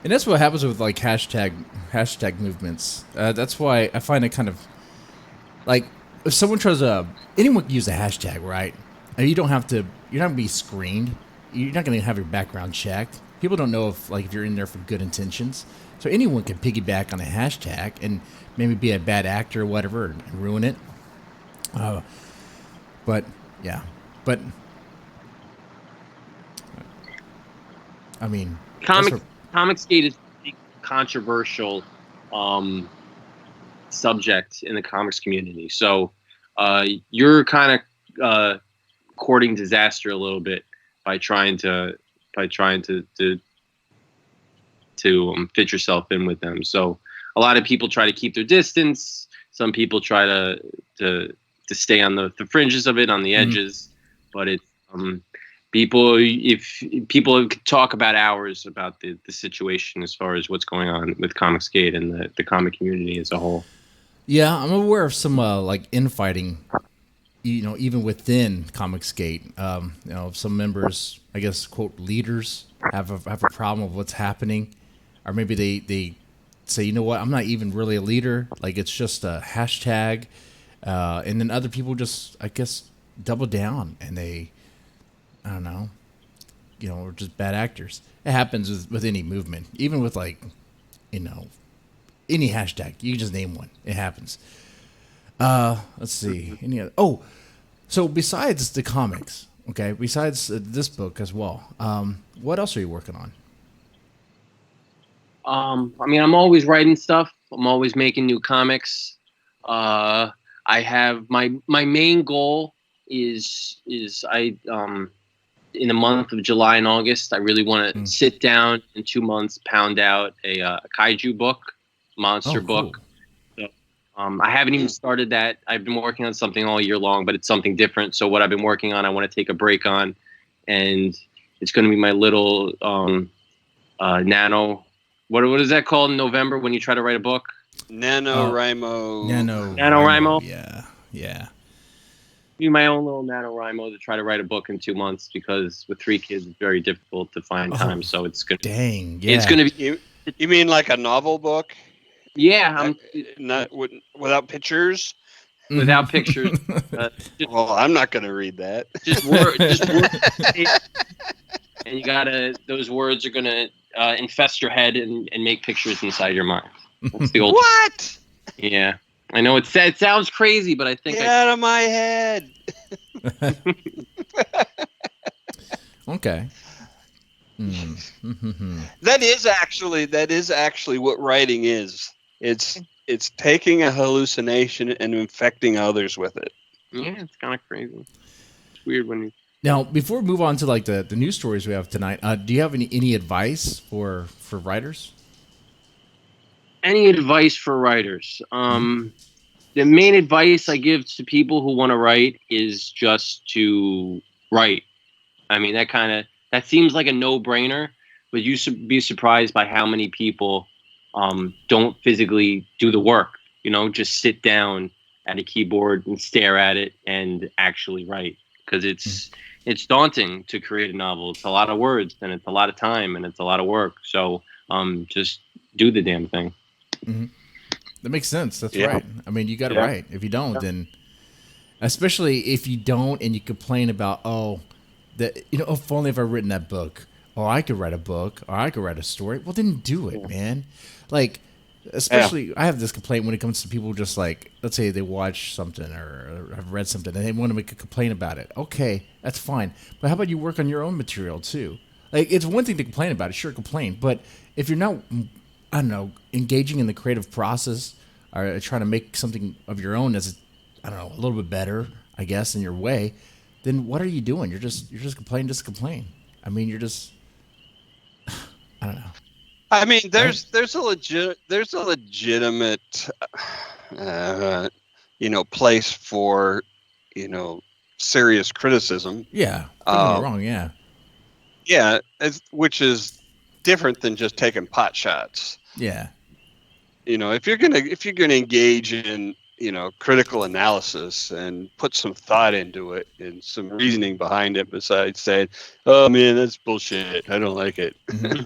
and that's what happens with like hashtag movements. That's why I find it kind of like if someone tries anyone can use a hashtag, right? And you're not gonna be screened. You're not gonna have your background checked. People don't know if you're in there for good intentions. So anyone can piggyback on a hashtag and maybe be a bad actor or whatever and ruin it. But I mean, Comicsgate is a controversial subject in the comics community. So you're kind of courting disaster a little bit by trying to fit yourself in with them. So a lot of people try to keep their distance. Some people try to stay on the fringes of it, on the edges. But it's people could talk about hours about the situation as far as what's going on with Comicsgate and the comic community as a whole. Yeah, I'm aware of some infighting. Even within Comicsgate, some members, I guess, quote leaders, have a problem with what's happening, or maybe they say, you know what, I'm not even really a leader. Like it's just a hashtag, and then other people just, I guess, double down and they, I don't know, are just bad actors. It happens with any movement, even with any hashtag. You can just name one. It happens. Let's see. Any other? Oh, so besides the comics, okay, besides this book as well, what else are you working on? I mean, I'm always writing stuff. I'm always making new comics. I have my main goal is I in the month of July and August, I really want to sit down in 2 months, pound out a kaiju book, monster book. So, I haven't even started that. I've been working on something all year long, but it's something different. So what I've been working on, I want to take a break on, and it's going to be my little nano. What is that called in November when you try to write a book? NaNoWriMo. NaNoWriMo. Yeah. Be my own little NaNoWriMo to try to write a book in 2 months, because with 3 kids it's very difficult to find time. So it's gonna. Dang. Yeah. It's gonna be. You mean like a novel book? Yeah, Not without pictures. without pictures. Well, I'm not going to read that. Just word. And you gotta. Those words are gonna infest your head and make pictures inside your mind. That's the old. What? Yeah, I know it sounds crazy, but I think Get out of my head. Okay. That is actually what writing is. It's taking a hallucination and infecting others with it. Yeah, it's kind of crazy. It's weird when you. Now, before we move on to like the news stories we have tonight, do you have any advice for writers? Any advice for writers? The main advice I give to people who want to write is just to write. I mean, that seems like a no-brainer, but you should be surprised by how many people don't physically do the work. You know, just sit down at a keyboard and stare at it and actually write, because it's daunting to create a novel. It's a lot of words, and it's a lot of time, and it's a lot of work. So just do the damn thing. Mm-hmm. That makes sense. That's right. I mean, you got to write. If you don't, then especially if you don't and you complain about, if only if I'd written that book, or I could write a book, or I could write a story. Well, then do it, man. Like, especially, I have this complaint when it comes to people just like, let's say they watch something or have read something and they want to make a complaint about it. Okay, that's fine. But how about you work on your own material too? Like, it's one thing to complain about it, sure, complain. But if you're not, I don't know, engaging in the creative process or trying to make something of your own that's, I don't know, a little bit better, I guess, in your way, then what are you doing? You're just complaining, just complain. I mean, you're just, I don't know. I mean, there's a legitimate, place for, serious criticism. Yeah, don't get me wrong. Yeah. Yeah, which is different than just taking pot shots. Yeah. If you're gonna engage in critical analysis and put some thought into it and some reasoning behind it, besides saying, "Oh man, that's bullshit. I don't like it." Mm-hmm.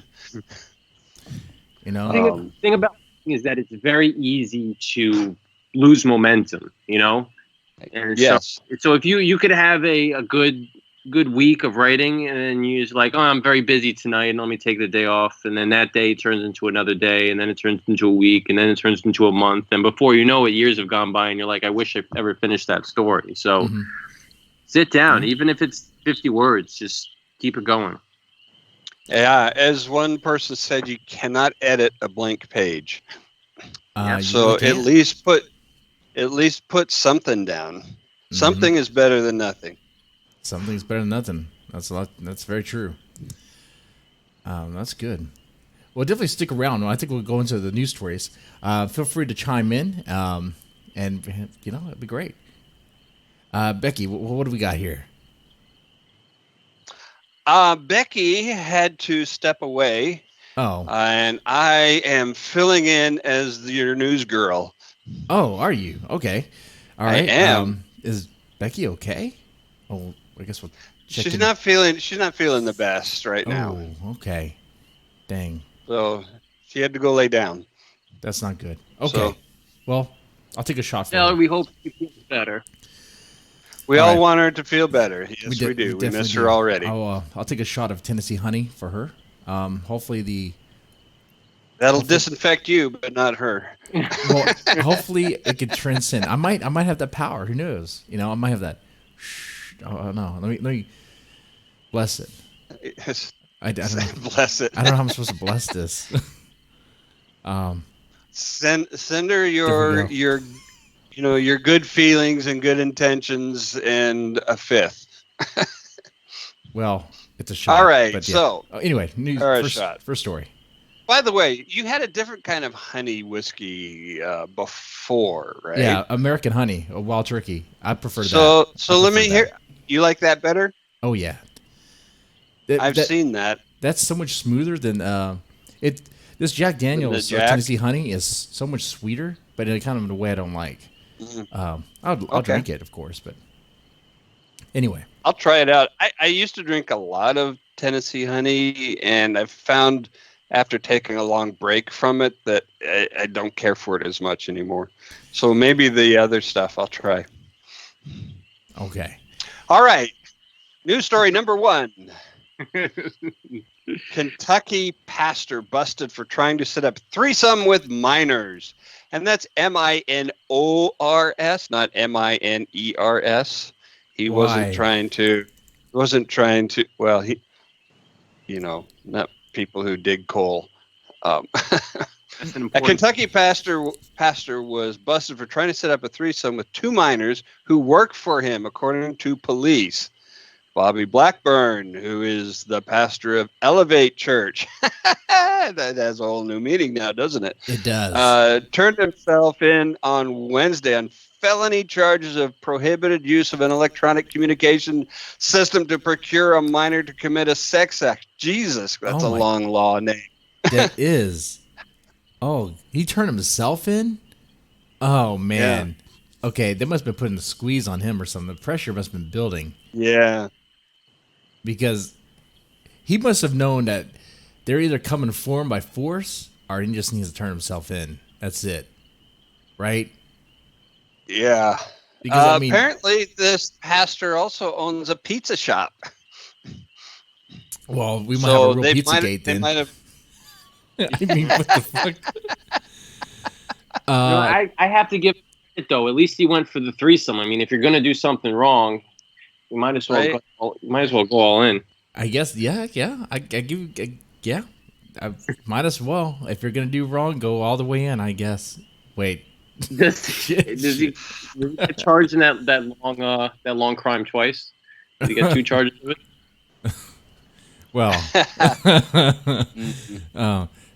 The thing about it is that it's very easy to lose momentum. And yes. So if you could have a good week of writing, and then you're just like, oh, I'm very busy tonight, and let me take the day off, and then that day turns into another day, and then it turns into a week, and then it turns into a month, and before you know it, years have gone by, and you're like, I wish I ever finished that story. So sit down, even if it's 50 words, just keep it going. Yeah, as one person said, you cannot edit a blank page. So at least put something down. Something is better than nothing. Something's better than nothing. That's very true. That's good. Well, definitely stick around. I think we'll go into the news stories. Feel free to chime in, and it'd be great. Becky, what do we got here? Becky had to step away. Oh. And I am filling in as your news girl. Oh, are you? Okay. All right. I am. Is Becky okay? Oh, I guess we'll check She's in. not feeling the best right now. Oh, okay. Dang. So she had to go lay down. That's not good. Okay. So, well, I'll take a shot for her. We hope she feels better. We all want her to feel better. Yes, we do. We miss her already. I'll take a shot of Tennessee honey for her. Hopefully That'll disinfect you, but not her. Well, hopefully it could transcend. I might have that power. Who knows? You know, I might have that. Oh no, let me bless it. I don't know. Bless it. I don't know how I'm supposed to bless this. Send her There your good feelings and good intentions and a fifth. Well, it's a shot. All right, but yeah. so anyway, first story. By the way, you had a different kind of honey whiskey before, right? Yeah, American honey, a wild turkey. I prefer that. So let me hear. You like that better? Oh yeah. I've seen that. That's so much smoother than it. This Jack Daniel's Tennessee honey is so much sweeter, but in kind of a way I don't like. I'll drink it, of course, but anyway. I'll try it out. I used to drink a lot of Tennessee honey, and I've found after taking a long break from it that I don't care for it as much anymore. So maybe the other stuff I'll try. Okay. All right. News story number 1. Kentucky pastor busted for trying to set up threesome with minors. And that's minors, not miners. He wasn't trying to, well, not people who dig coal. A Kentucky pastor was busted for trying to set up a threesome with 2 minors who work for him, according to police. Bobby Blackburn, who is the pastor of Elevate Church. That has a whole new meaning now, doesn't it? It does. Turned himself in on Wednesday on felony charges of prohibited use of an electronic communication system to procure a minor to commit a sex act. Jesus, that's a long law name. That is. Oh, he turned himself in? Oh, man. Yeah. Okay, they must have been putting the squeeze on him or something. The pressure must have been building. Yeah. Because he must have known that they're either coming for him by force or he just needs to turn himself in. That's it. Right? Yeah. Because, apparently this pastor also owns a pizza shop. Well, we might have a real pizza gate then. They might have... I mean, what the fuck? I have to give it, though. At least he went for the threesome. I mean, if you're going to do something wrong, you might as well go all in. I guess, yeah. I might as well. If you're gonna do wrong, go all the way in. I guess. Wait. Does he get charged in that long crime twice? Did he get 2 charges of it? Well,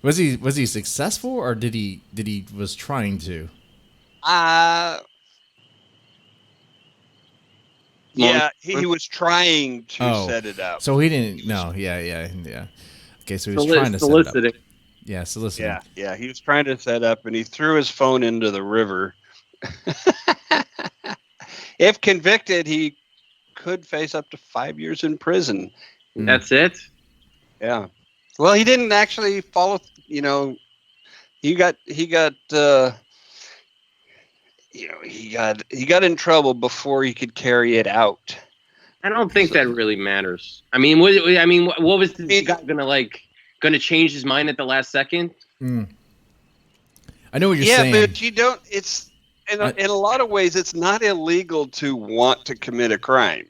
was he successful or did he was trying to? Yeah, he was trying to set it up. So he didn't. No, yeah. Okay, so he was trying to set it up. Yeah, soliciting. Yeah. He was trying to set up, and he threw his phone into the river. If convicted, he could face up to 5 years in prison. That's it. Yeah. Well, he didn't actually follow. He got in trouble before he could carry it out. I don't think that really matters. I mean, what was the guy gonna change his mind at the last second? I know what you're saying. Yeah, but you don't. It's in a lot of ways, it's not illegal to want to commit a crime.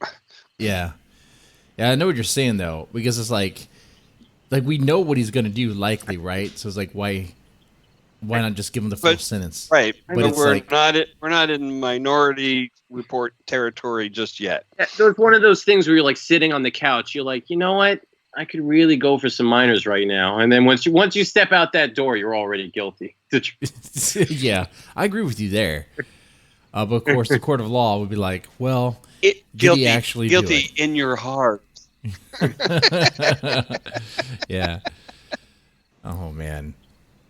Yeah, I know what you're saying though, because it's like we know what he's gonna do, likely, right? So it's like why not just give him the full sentence? Right. But we're not in Minority Report territory just yet. Yeah, there's one of those things where you're like sitting on the couch. You're like, you know what? I could really go for some minors right now. And then once you step out that door, you're already guilty. Yeah, I agree with you there. But of course, the court of law would be like, well, did he actually do it? Guilty in your heart. Yeah. Oh man.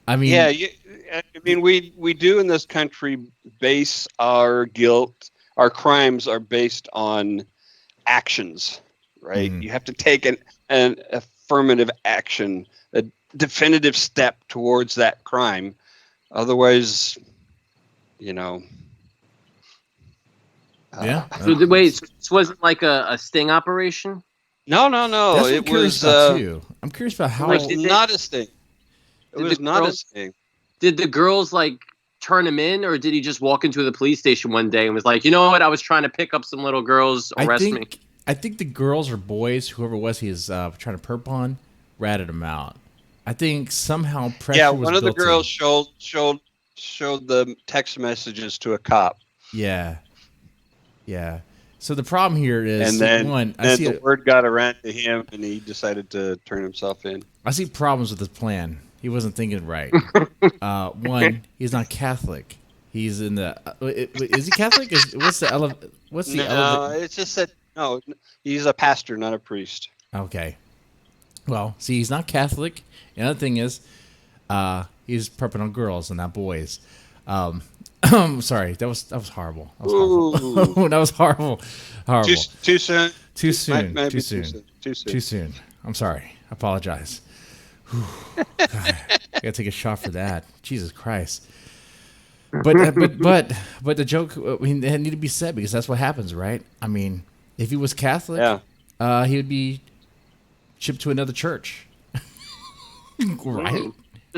I mean, we do in this country base our guilt, our crimes are based on actions, right? You have to take an affirmative action, a definitive step towards that crime. Otherwise, Yeah. So wait, this wasn't like a sting operation? No. That's what I'm curious about too. I'm curious about how. Not a sting. It was not a thing. Did the girls like turn him in, or did he just walk into the police station one day and was like, you know what, I was trying to pick up some little girls, arrest me? I think the girls or boys, whoever it was he was trying to perp on, ratted him out. I think somehow pressure was one of the built in. girls showed the text messages to a cop. Yeah. Yeah. So the problem here is, And then, I see the word got around to him, and he decided to turn himself in. I see problems with his plan. He wasn't thinking right. One, he's not Catholic. He's in the. Is he Catholic? What's the it's just that no, he's a pastor, not a priest. Okay. Well, see, he's not Catholic. The other thing is, he's prepping on girls and not boys. Sorry, that was horrible. That was horrible. That was horrible. Horrible. Too soon. Too soon. Might Too be soon. Too soon. I'm sorry. I apologize. God, I gotta take a shot for that. Jesus Christ. But the joke, I mean, it need to be said because that's what happens, right? I mean, if he was Catholic, he would be shipped to another church, right?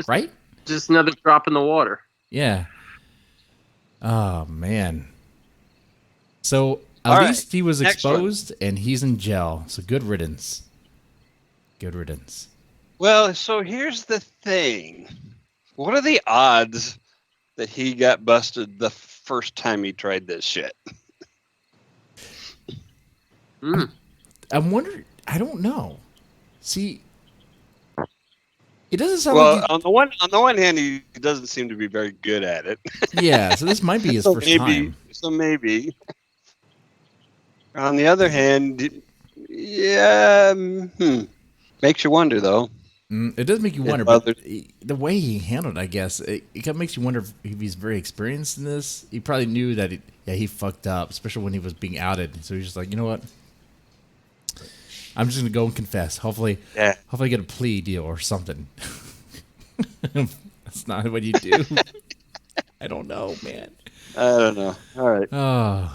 Right? Just another drop in the water. Yeah. Oh man. So at least he was exposed and he's in jail. So good riddance. Good riddance. Well, so here's the thing. What are the odds that he got busted the first time he tried this shit? I'm wondering. I don't know. See, it doesn't sound well, like on the one hand, he doesn't seem to be very good at it. Yeah, so this might be his first time. So maybe. On the other hand, yeah, makes you wonder though. It does make you wonder, but the way he handled it, I guess, it kind of makes you wonder if he's very experienced in this. He probably knew that he fucked up, especially when he was being outed. So he's just like, you know what? I'm just gonna go and confess. Hopefully I get a plea deal or something. That's not what you do. I don't know, man. I don't know. All right. All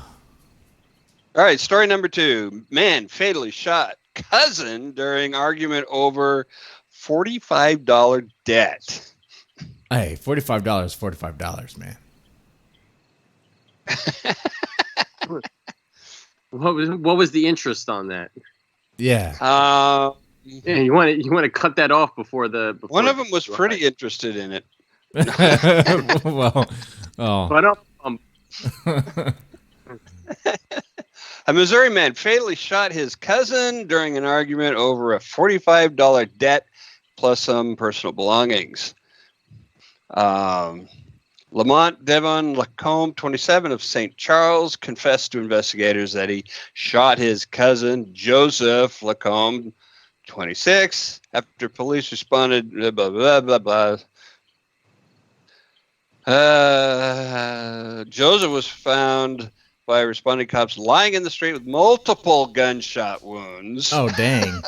right. Story number 2. Man fatally shot cousin during argument over $45 debt. Hey, $45, $45, man. What was the interest on that? Yeah. Yeah, you want to cut that off before one of them was pretty interested in it. Well, but A Missouri man fatally shot his cousin during an argument over a $45 debt plus some personal belongings. Lamont Devon Lacombe, 27, of St. Charles, confessed to investigators that he shot his cousin Joseph Lacombe, 26, after police responded, blah, blah, blah, blah. Joseph was found by responding cops lying in the street with multiple gunshot wounds. Oh, dang.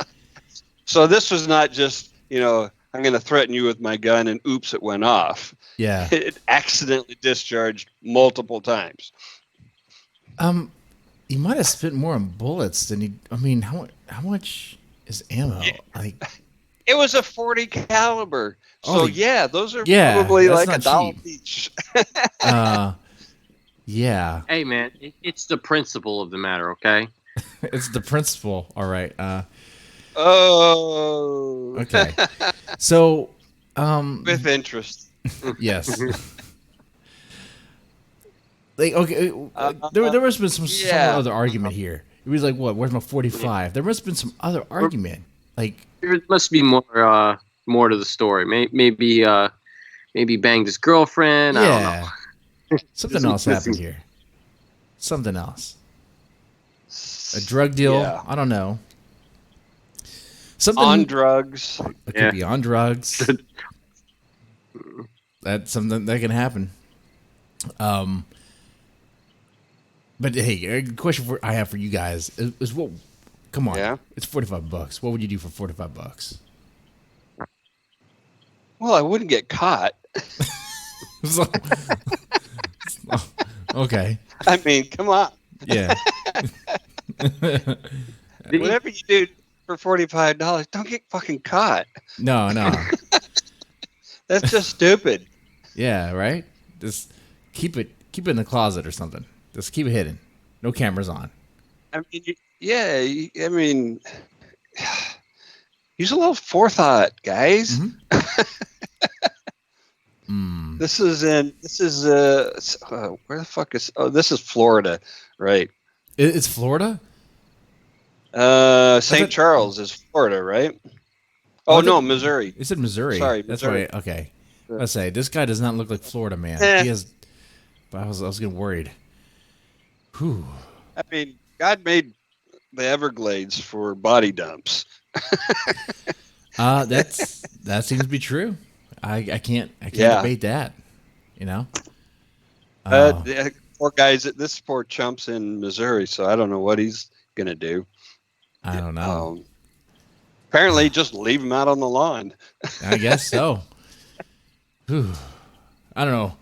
So this was not just, I'm going to threaten you with my gun and oops, it went off. Yeah. It accidentally discharged multiple times. He might have spent more on bullets than how much is ammo? It was a .40 caliber. So those are Yeah, probably that's like not $1 each. Yeah. Hey, man, it's the principle of the matter, okay? It's the principle. All right. Oh. Okay. So, with interest. Yes. Okay, there must have been some other argument here. It was like, what? Where's my 45? There must have been some other argument. There must be more to the story. Maybe banged his girlfriend. I don't know. Something else happened here. Something else. A drug deal. Yeah. I don't know. Something on drugs. It could be on drugs. That's something that can happen. But hey, a question I have for you guys is what? Come on, it's $45. What would you do for $45? Well, I wouldn't get caught. Okay. I mean, come on. Yeah. Whatever you do for $45, don't get fucking caught. No. That's just stupid. Yeah, right. Just keep it in the closet or something. Just keep it hidden. No cameras on. I mean, yeah. I mean, use a little forethought, guys. Mm-hmm. Mm. This is where the fuck is? Oh, this is Florida, right? It's Florida. St. thought- Charles is Florida, right? Oh, Oh I no, thought- Missouri. It said Missouri. Sorry, That's Missouri. right. Okay. I say this guy does not look like Florida man. Eh. He has. But I was getting worried. Whew. I mean, God made the Everglades for body dumps. That seems to be true. I can't Yeah. debate that. You know. Yeah, poor guys. This poor chump's in Missouri, so I don't know what he's gonna do. I don't know. Apparently, just leave him out on the lawn. I guess so. Whew. I don't know.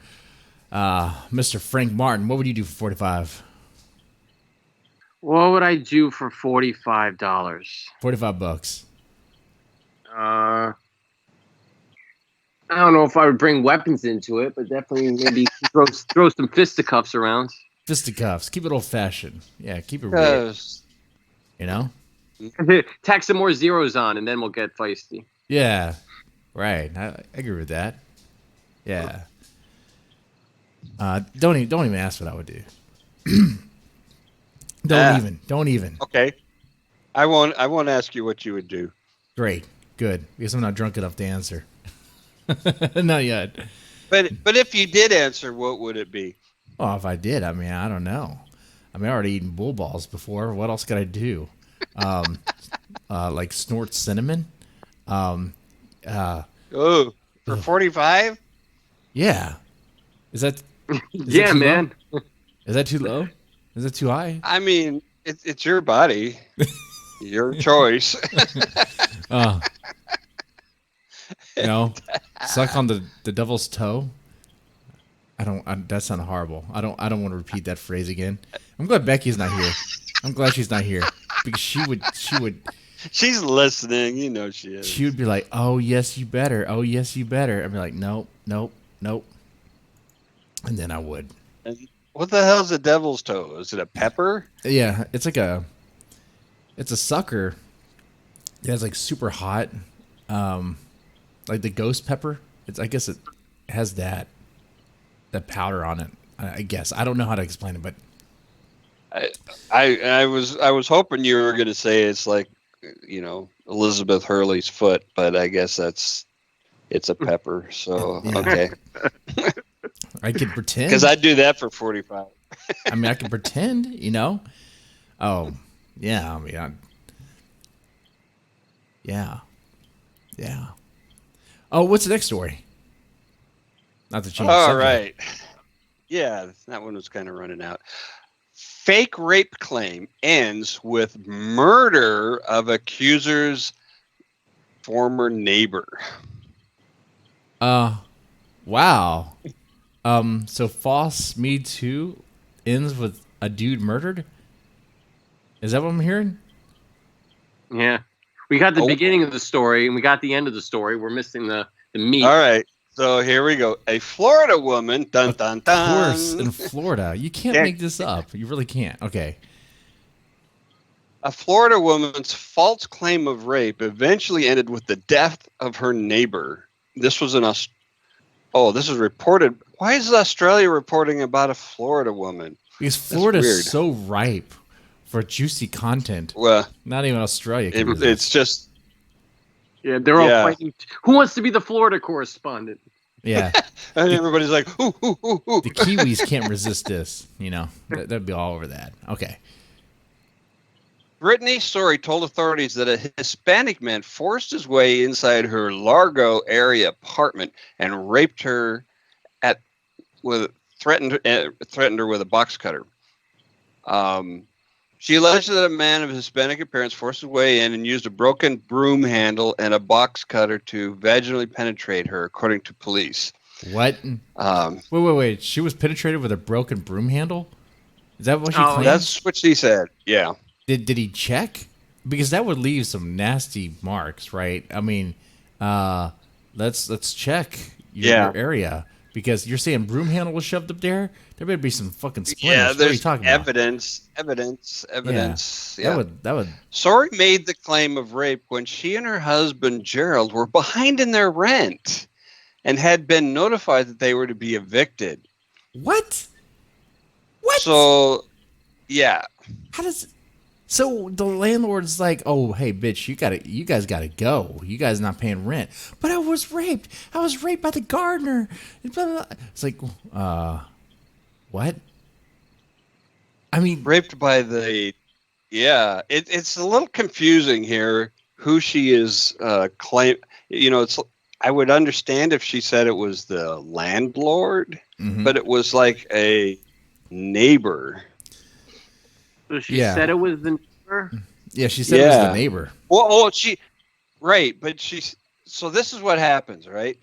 Mr. Frank Martin, what would you do for 45? What would I do for $45? $45. I don't know if I would bring weapons into it, but definitely maybe throw some fisticuffs around. Fisticuffs. Keep it old fashioned. Yeah, keep it real. Because You know? Tack some more zeros on, and then we'll get feisty. Yeah. Right. I agree with that. Yeah. Don't even ask what I would do. Don't even. okay, I won't ask you what you would do. Great. Good. Because I'm not drunk enough to answer. Not yet. But if you did answer, what would it be? Well, if I did, I mean, I don't know. I mean, I already eaten bull balls before. What else could I do? Like snort cinnamon. Oh, for 45? Yeah. Is that Yeah, too man. low? Is that too low? Is it too high? I mean, it's your body, your choice. You know, suck on the devil's toe. That sounded horrible. I don't want to repeat that phrase again. I'm glad Becky's not here. I'm glad she's not here because she would She's listening. You know she is. she would be like, "Oh yes, you better. Oh yes, you better." I'd be like, "Nope, nope, nope," and then I would. And what the hell's a devil's toe? Is it a pepper? Yeah, it's a sucker. Yeah, it's like super hot, like the ghost pepper. I guess it has that powder on it. I guess I don't know how to explain it, but I was hoping you were going to say it's like, Elizabeth Hurley's foot, but I guess it's a pepper. So Yeah. okay, I could pretend. because I'd do that for 45. I mean, I can pretend, you know. Oh, yeah. I mean, yeah. Oh, what's the next story? Not to change. the All subject. right. Yeah, that one was kind of running out. Fake rape claim ends with murder of accuser's former neighbor. Wow. So false Me Too ends with a dude murdered? Is that what I'm hearing? Yeah. We got the Oh. beginning of the story, and we got the end of the story. We're missing the meat. All right. So here we go. A Florida woman, dun dun Of dun. course, in Florida. You can't Yeah. make this up. You really can't. Okay. A Florida woman's false claim of rape eventually ended with the death of her neighbor. This was this is reported. Why is Australia reporting about a Florida woman? Because Florida's weird. so ripe for juicy content. Well, Not even Australia can resist. it's just Yeah, they're all Yeah. fighting. Who wants to be the Florida correspondent? Yeah. and everybody's like, ooh, ooh, ooh, ooh. The Kiwis can't resist this. You know, that'd be all over that. Okay. Brittany Story told authorities that a Hispanic man forced his way inside her Largo area apartment and raped her threatened her with a box cutter. She alleged that a man of Hispanic appearance forced his way in and used a broken broom handle and a box cutter to vaginally penetrate her, according to police. What? Um, Wait. She was penetrated with a broken broom handle? Is that what she Oh, claimed? that's what she said. Yeah. Did he check? Because that would leave some nasty marks, right? I mean, let's check Yeah. your area because you're saying broom handle was shoved up there. There better be some fucking splinters. Yeah, What are you there's talking about? evidence. Yeah. That would. Sori made the claim of rape when she and her husband Gerald were behind in their rent and had been notified that they were to be evicted. What? What? So, yeah. How does? So the landlord's like, "Oh, hey, bitch, you guys gotta go. You guys not paying rent." But I was raped. I was raped by the gardener. Blah, blah, blah. It's like, what? I mean, Raped by the. Yeah, it's a little confusing here who she is claim. It's. I would understand if she said it was the landlord, mhm. but it was like a neighbor. So she Yeah. said it was the neighbor. Yeah, she said it was the Yeah. neighbor. Well, right, but she's so this is what happens, right?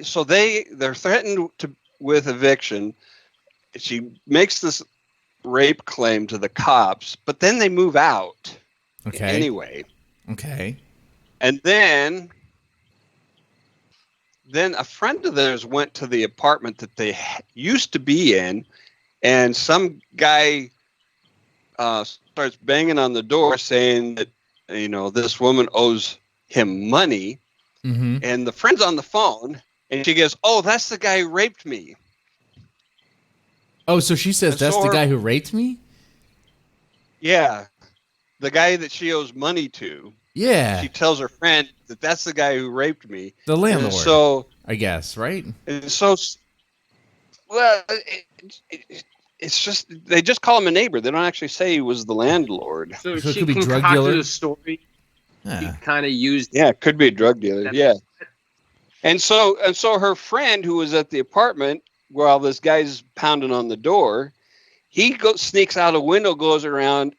So they're threatened with eviction. She makes this rape claim to the cops, but then they move out Okay. anyway, Okay. and then a friend of theirs went to the apartment that they used to be in, and some guy starts banging on the door saying that this woman owes him money. Mm-hmm. And the friend's on the phone, and she goes, "Oh, that's the guy who raped me." Oh, so she says And that's so the her- guy who raped me? Yeah, the guy that she owes money to. Yeah, She tells her friend that that's the guy who raped me. the landlord. And so, I guess, right? well, it's just they just call him a neighbor. They don't actually say he was the landlord. So So it she could be drug concocted dealer? a story. She Yeah. kind of used. Yeah, it could be a drug dealer. That- Yeah. And so her friend who was at the apartment while this guy's pounding on the door, he sneaks out a window, goes around,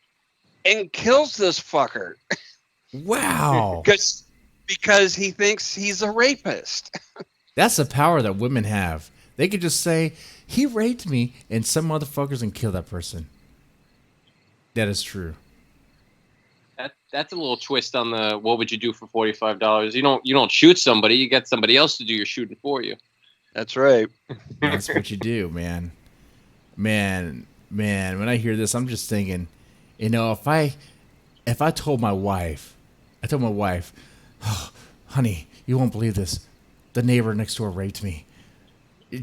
and kills this fucker Wow. because he thinks he's a rapist. That's the power that women have. They could just say, he raped me, and some motherfuckers can kill that person. That is true. That's a little twist on the what would you do for $45? You don't shoot somebody, you get somebody else to do your shooting for you. That's right. That's what you do, man. Man, when I hear this, I'm just thinking, if I told my wife, oh, honey, you won't believe this. The neighbor next door raped me.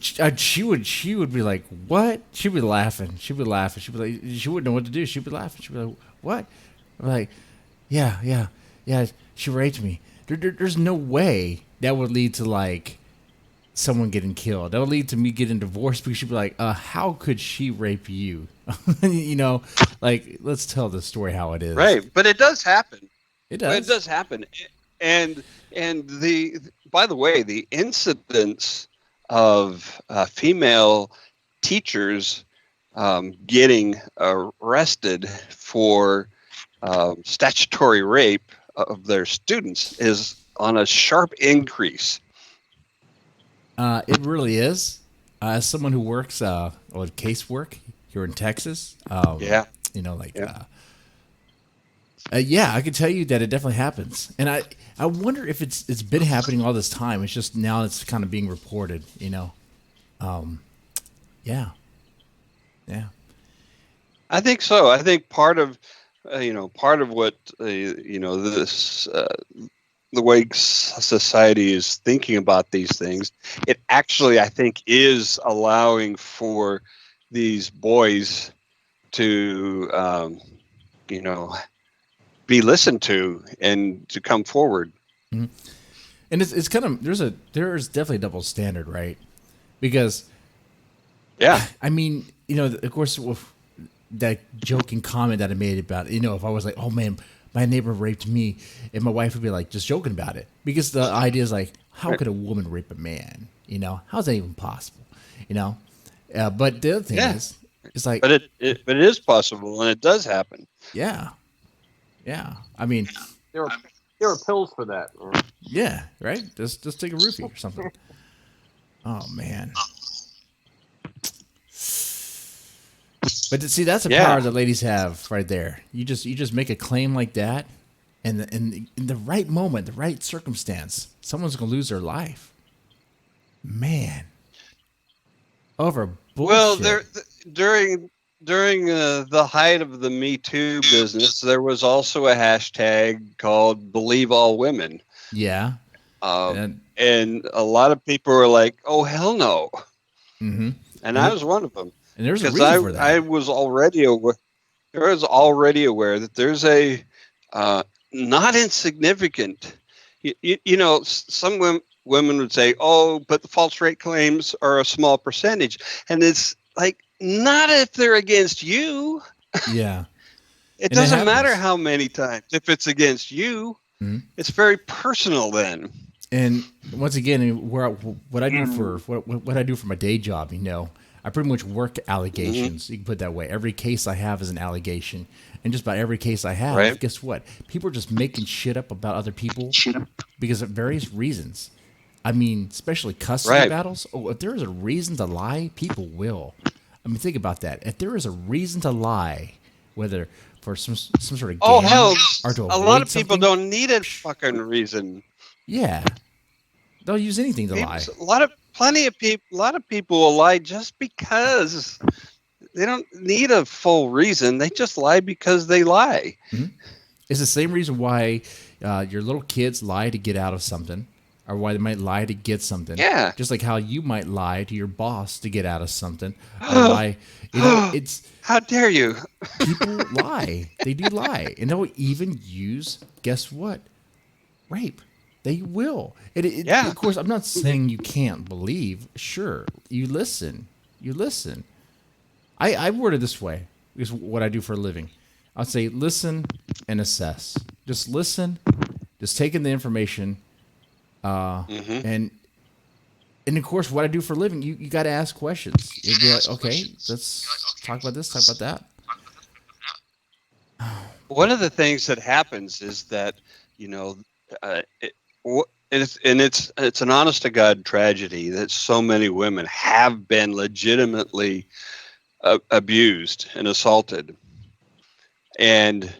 She would be like, what? She'd be laughing. She'd be like, she wouldn't know what to do. She'd be laughing. She'd be like, what? I'm like, yeah. She raped me. There's no way that would lead to like someone getting killed. That would lead to me getting divorced because she'd be like, how could she rape you? Like, let's tell the story how it is. Right. But it does happen. It does. It does happen. And by the way, the incidence of female teachers getting arrested for statutory rape of their students is on a sharp increase. It really is. As someone who works casework here in Texas, Yeah. I can tell you that it definitely happens, and I wonder if it's been happening all this time. It's just now it's kind of being reported, Yeah. I think so. I think part of what this the way society is thinking about these things, it actually I think is allowing for these boys to be listened to and to come forward. Mm-hmm. And it's kind of there's definitely a double standard, right? Because Yeah. I mean, of course, with that joking comment that I made about, if I was like, oh man, my neighbor raped me, and my wife would be like, just joking about it. Because the idea is like, how could a woman rape a man? How's that even possible? But the other thing is, it's like, But it is possible, and it does happen. yeah. I mean, There are pills for that. yeah, right? Just take a roofie or something. Oh man. But see, that's a power that ladies have right there. You just make a claim like that, and in the right moment, the right circumstance, someone's gonna lose their life. Man, over Well, bullshit. during the height of the Me Too business, there was also a hashtag called Believe All Women, Yeah, uh, and and a lot of people were like, "Oh hell no," mm-hmm. and and I it, was one of them and there's a because reason for I that. was already aware. I was already aware that there's a not insignificant. Some women would say, "Oh, but the false rate claims are a small percentage," and it's like not if they're against you. Yeah, It and it doesn't matter happens. how many times. If it's against you, Mhm. it's very personal then. And once again, what I do for what I do for my day job, I pretty much work Hmm. allegations. You can put it that way. Every case I have is an allegation, and just about every case I have, Right? guess what? People are just making shit up about other people because of various reasons. I mean, especially custody Right. battles. Oh, if there is a reason to lie, people will. I mean, think about that. If there is a reason to lie, whether for some sort of Oh gain hell, or to a lot avoid of people something, don't need a fucking reason. yeah, they'll use anything to People, lie. plenty of people, a lot of people will lie just because they don't need a full reason. They just lie because they lie. It's the same reason why your little kids lie to get out of something, or why they might lie to get something. Yeah. Just like how you might lie to your boss to get out of something, or lie. It's How dare you? people lie. They do lie, and they'll even use. Guess what? Rape. They will. Yeah. Of course, I'm not saying you can't believe. Sure, you listen. You listen. I word it this way because what I do for a living. I'd say listen and assess. Just listen. Just take in the information, Hmm. and of course, what I do for a living, you got to ask questions. You'd be like, okay, let's talk about this, talk about that. One of the things that happens is that you know, it's an honest to God tragedy that so many women have been legitimately abused and assaulted, and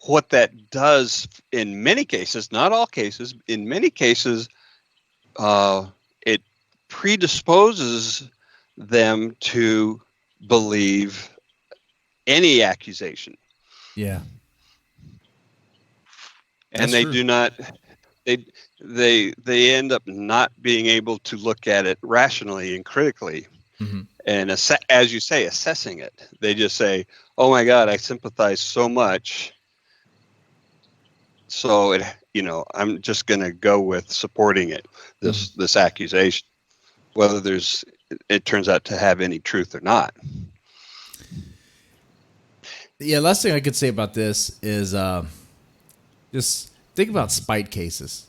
what that does in many cases, not all cases, in many cases, it predisposes them to believe any accusation, Yeah, and that's they true. do not. They they end up not being able to look at it rationally and critically, Hmm. and as you say, assessing it. They just say, "Oh my God, I sympathize so much." So I'm just going to go with supporting it. Hmm. This accusation, whether it turns out to have any truth or not. Yeah, last thing I could say about this is just think about spite cases,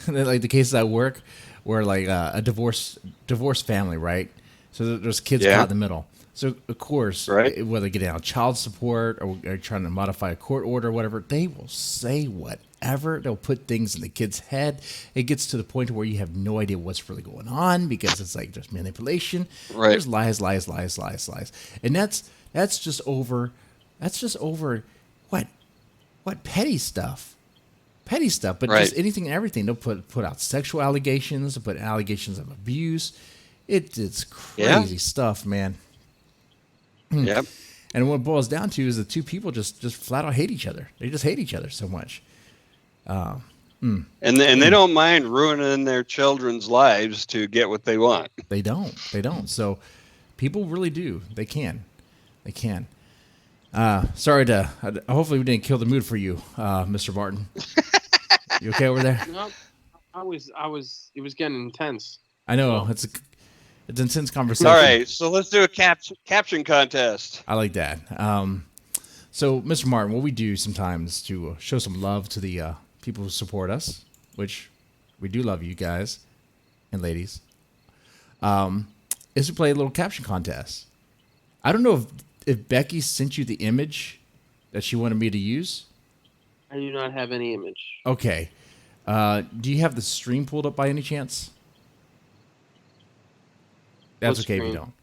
like the cases at work, where like a divorced family, right? So there's kids caught Yeah. in the middle. So of course, Right. whether getting out child support or trying to modify a court order or whatever, they will say whatever. They'll put things in the kid's head. It gets to the point where you have no idea what's really going on because it's like there's manipulation, Right. there's lies, lies, lies, lies, lies, and that's just over. That's just over what petty stuff, but Right. just anything and everything. They'll put out sexual allegations, they'll put allegations of abuse. It's Yeah. crazy stuff, man. Yep. And what it boils down to is the two people just flat out hate each other. They just hate each other so much. And they don't mind ruining their children's lives to get what they want. They don't. They don't. So people really do. They can. They can. Sorry to. Hopefully we didn't kill the mood for you, Mr. Martin. You okay over there? No, it was getting intense. I know So, it's an intense All conversation. right, so let's do a caption contest. I like that. So, Mr. Martin, what we do sometimes to show some love to the people who support us, which we do love you guys and ladies, is to play a little caption contest. I don't know if Becky sent you the image that she wanted me to use. I do not have any image. Okay. Do you have the stream pulled up by any chance? That's What okay if you screen? don't.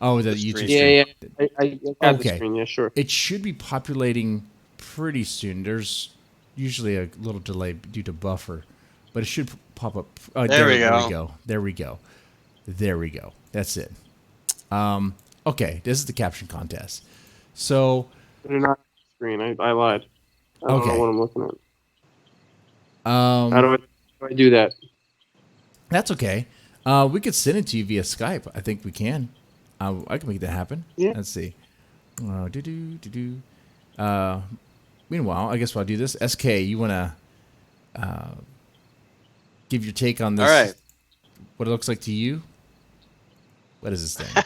Oh, the The YouTube stream. stream. I got the Okay. screen. Yeah, sure. It should be populating pretty soon. usually a little delay due to buffer, but it should pop up. There we There we go. go. There we go. There we go. That's it. Okay, this is the caption contest. So, They're not on the screen. I lied. I don't Okay. know what I'm looking at. How do I do that? that's okay. We could send it to you via Skype. I think we can. I can make that happen. Yeah. Let's see. Meanwhile, I guess while I do this, SK, you want to give your take on this? All right. What it looks like to you? What is this thing?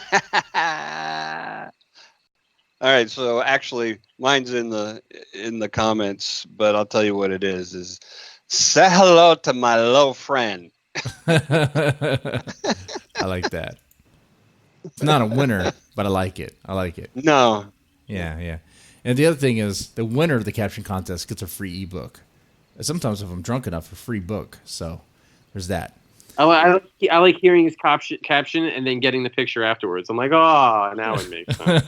All right, so actually, mine's in the comments, but I'll tell you what it is. Is say hello to my little friend. I like that. It's not a winner, but I like it. I like it. No, Yeah. And the other thing is, the winner of the caption contest gets a free ebook. Sometimes, if I'm drunk enough, a free book. So there's that. I like hearing his caption and then getting the picture afterwards. I'm like, oh, now it makes sense.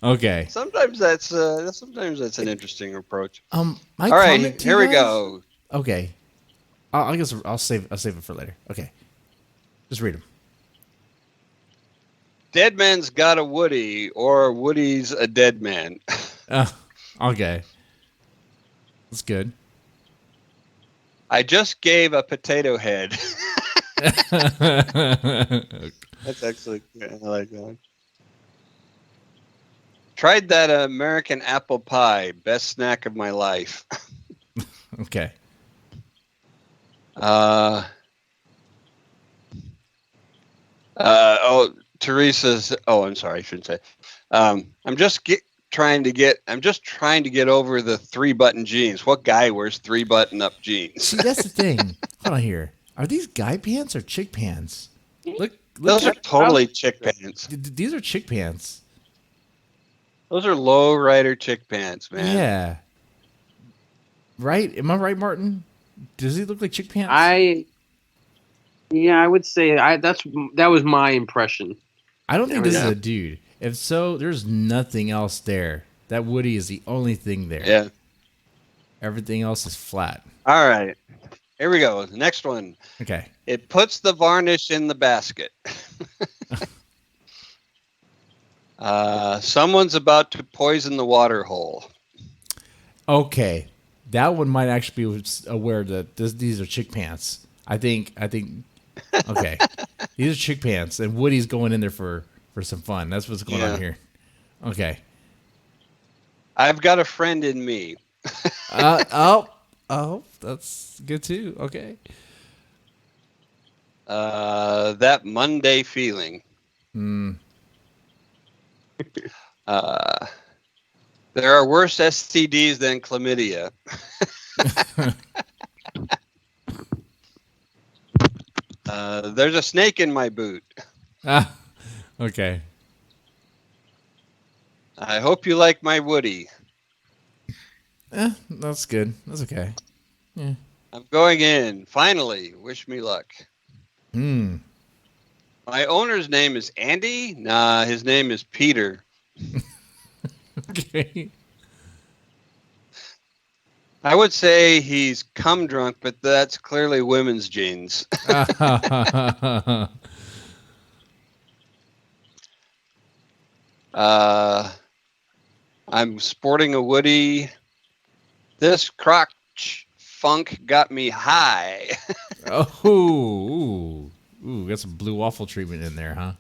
Okay. sometimes that's an interesting approach. My All right, comment to here you we guys- go. Okay. I guess I'll save it for later. Okay. Just read them. Deadman's got a Woody, or Woody's a dead man. Okay. That's good. I just gave a potato head. That's actually I like that one. Tried that American apple pie, best snack of my life. Okay. Teresa's. Oh, I'm sorry, I shouldn't say. I'm just trying to get over the 3-button jeans. What guy wears 3-button up jeans? See, that's the thing. Hold on here. Are these guy pants or chick pants? Look Those are totally chick pants. these are chick pants. Those are low rider chick pants, man. Yeah. Right? Am I right, Martin? Does he look like chick pants? I would say that was my impression. I don't think this is Yeah. a dude. If so, there's nothing else there. That Woody is the only thing there. Yeah. Everything else is flat. All right. Here we go. The next one. Okay. It puts the varnish in the basket. Someone's about to poison the water hole. Okay. That one might actually be aware that these are chick pants. I think okay. These are chick pants and Woody's going in there for some fun. That's what's going on here. Okay. I've got a friend in me. Oh, that's good too. Okay. That Monday feeling. There are worse STDs than chlamydia. There's a snake in my boot. Okay. I hope you like my Woody. That's good. That's okay. I'm going in. Finally. Wish me luck. My owner's name is Andy? Nah, his name is Peter. Okay. I would say he's cum drunk, but that's clearly women's jeans. I'm sporting a Woody. This crotch funk got me high. Ooh, got some blue waffle treatment in there, huh?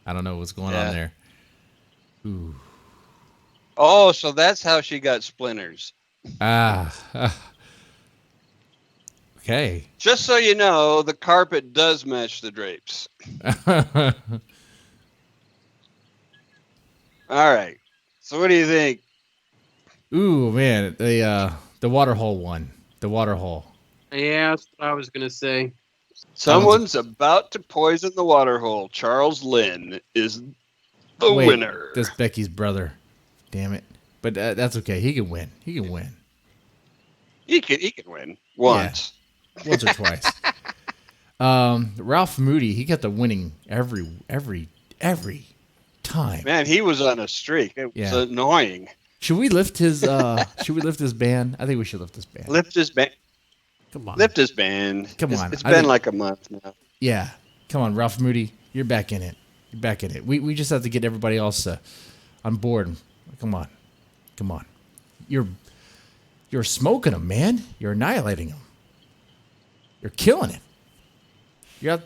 I don't know what's going on there. Ooh. Oh, so that's how she got splinters. Okay. Just so you know, the carpet does match the drapes. All right. So what do you think? Ooh, man, the water hole one. The water hole. Yeah, that's what I was gonna say. Someone's about to poison the water hole. Charles Lynn is the winner. That's Becky's brother. Damn it. But that's okay. He can win. He can win. He can win once. Yeah. Once or twice. Ralph Moody, he got the winning every time. Man, he was on a streak. It was annoying. Should we lift his? Should we lift his ban? I think we should lift his ban. Lift his band. Come on. Lift his band. Come on. It's I been think- like a month now. Yeah. Come on, Ralph Moody. You're back in it. You're back in it. We just have to get everybody else on board. Come on. Come on. You're smoking them, man. You're annihilating them. You're killing it. You're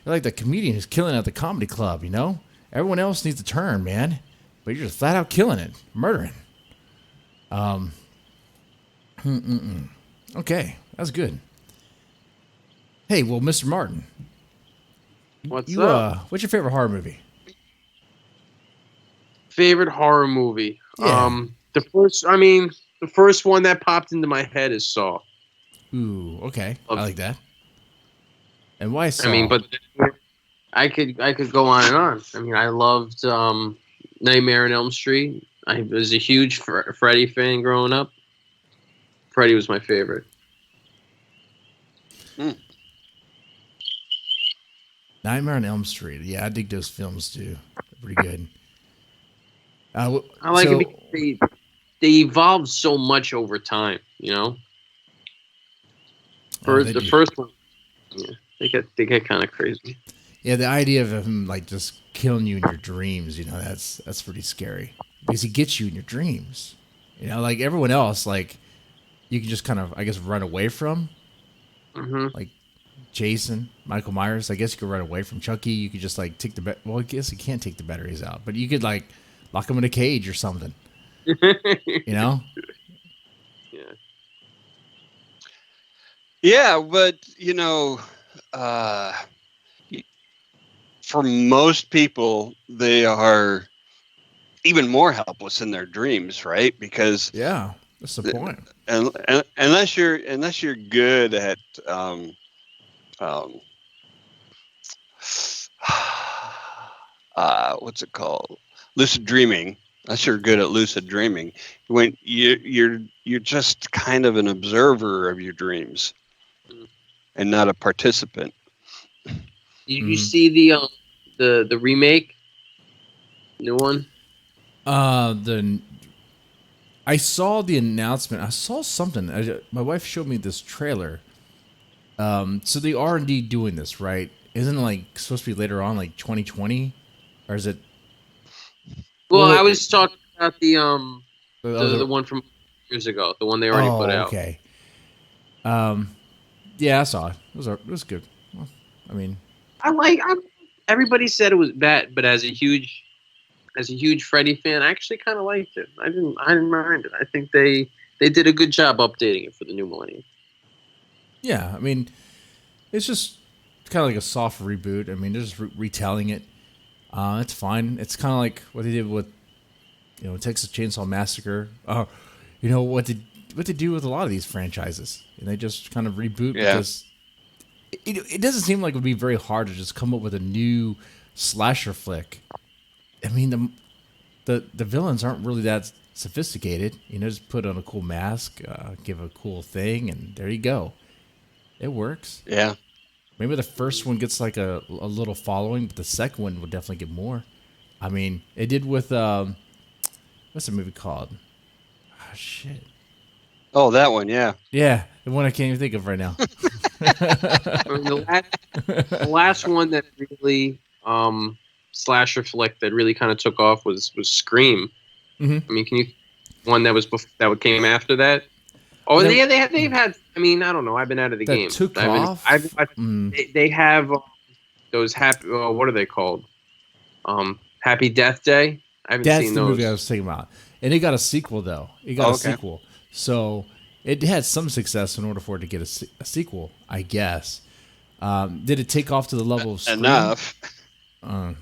like the comedian who's killing it at the comedy club, you know? Everyone else needs a turn, man. But you're just flat out killing it. Murdering. Okay. That's good. Hey, well, Mr. Martin. What's up? What's your favorite horror movie? Favorite horror movie? Yeah. The first one that popped into my head is Saw. Ooh, okay. I like that. And why Saw? I mean, but I could go on and on. I mean, I loved Nightmare on Elm Street. I was a huge Freddy fan growing up. Freddy was my favorite. Nightmare on Elm Street. Yeah, I dig those films too. They're pretty good. I like it because they evolved so much over time. You know, the first one, yeah, they get kind of crazy. Yeah, the idea of him like just killing you in your dreams, you know, that's pretty scary because he gets you in your dreams. You know, like everyone else, like you can just kind of, I guess, run away from. Mm-hmm. Like Jason, Michael Myers. I guess you could run away from Chucky. You could just like take the well, I guess you can't take the batteries out, but you could like lock him in a cage or something. You know? Yeah. Yeah, but for most people, they are even more helpless in their dreams, right? Because Yeah, that's the point. and unless you're good at what's it called? Lucid dreaming. Unless you're good at lucid dreaming, when you're just kind of an observer of your dreams and not a participant. Did you see the remake? New one? I saw the announcement. I saw something. My wife showed me this trailer. So they are indeed doing this, right? Isn't it like supposed to be later on, like 2020, or is it? Well, Well, I was talking about the other- one from years ago, the one they already put out. Okay. Yeah, I saw it. It was good. Well, I mean, Everybody said it was bad, but as a huge Freddy fan, I actually kind of liked it. I didn't mind it. I think they did a good job updating it for the new millennium. yeah, I mean, it's just kind of like a soft reboot. I mean, they're just retelling it. It's fine. It's kind of like what they did with, Texas Chainsaw Massacre. What they do with a lot of these franchises, and they just kind of reboot because it doesn't seem like it would be very hard to just come up with a new slasher flick. I mean, the villains aren't really that sophisticated. Just put on a cool mask, give a cool thing, and there you go. It works. Yeah. Maybe the first one gets like a little following, but the second one would definitely get more. I mean, it did with what's the movie called? Oh, shit. Oh, that one, yeah. Yeah, the one I can't even think of right now. The last one that really slasher flick that really kind of took off was Scream. Mm-hmm. I mean, can you one that came after that? Oh, No. they've had. I mean, I don't know. I've been out of the That game. took I off? They have those happy. What are they called? Happy Death Day. I haven't That's seen the those. movie I was thinking about. And it got a sequel, though. It got a Okay. sequel. So it had some success in order for it to get a sequel, I guess. Did it take off to the level of Scream? Enough. Well,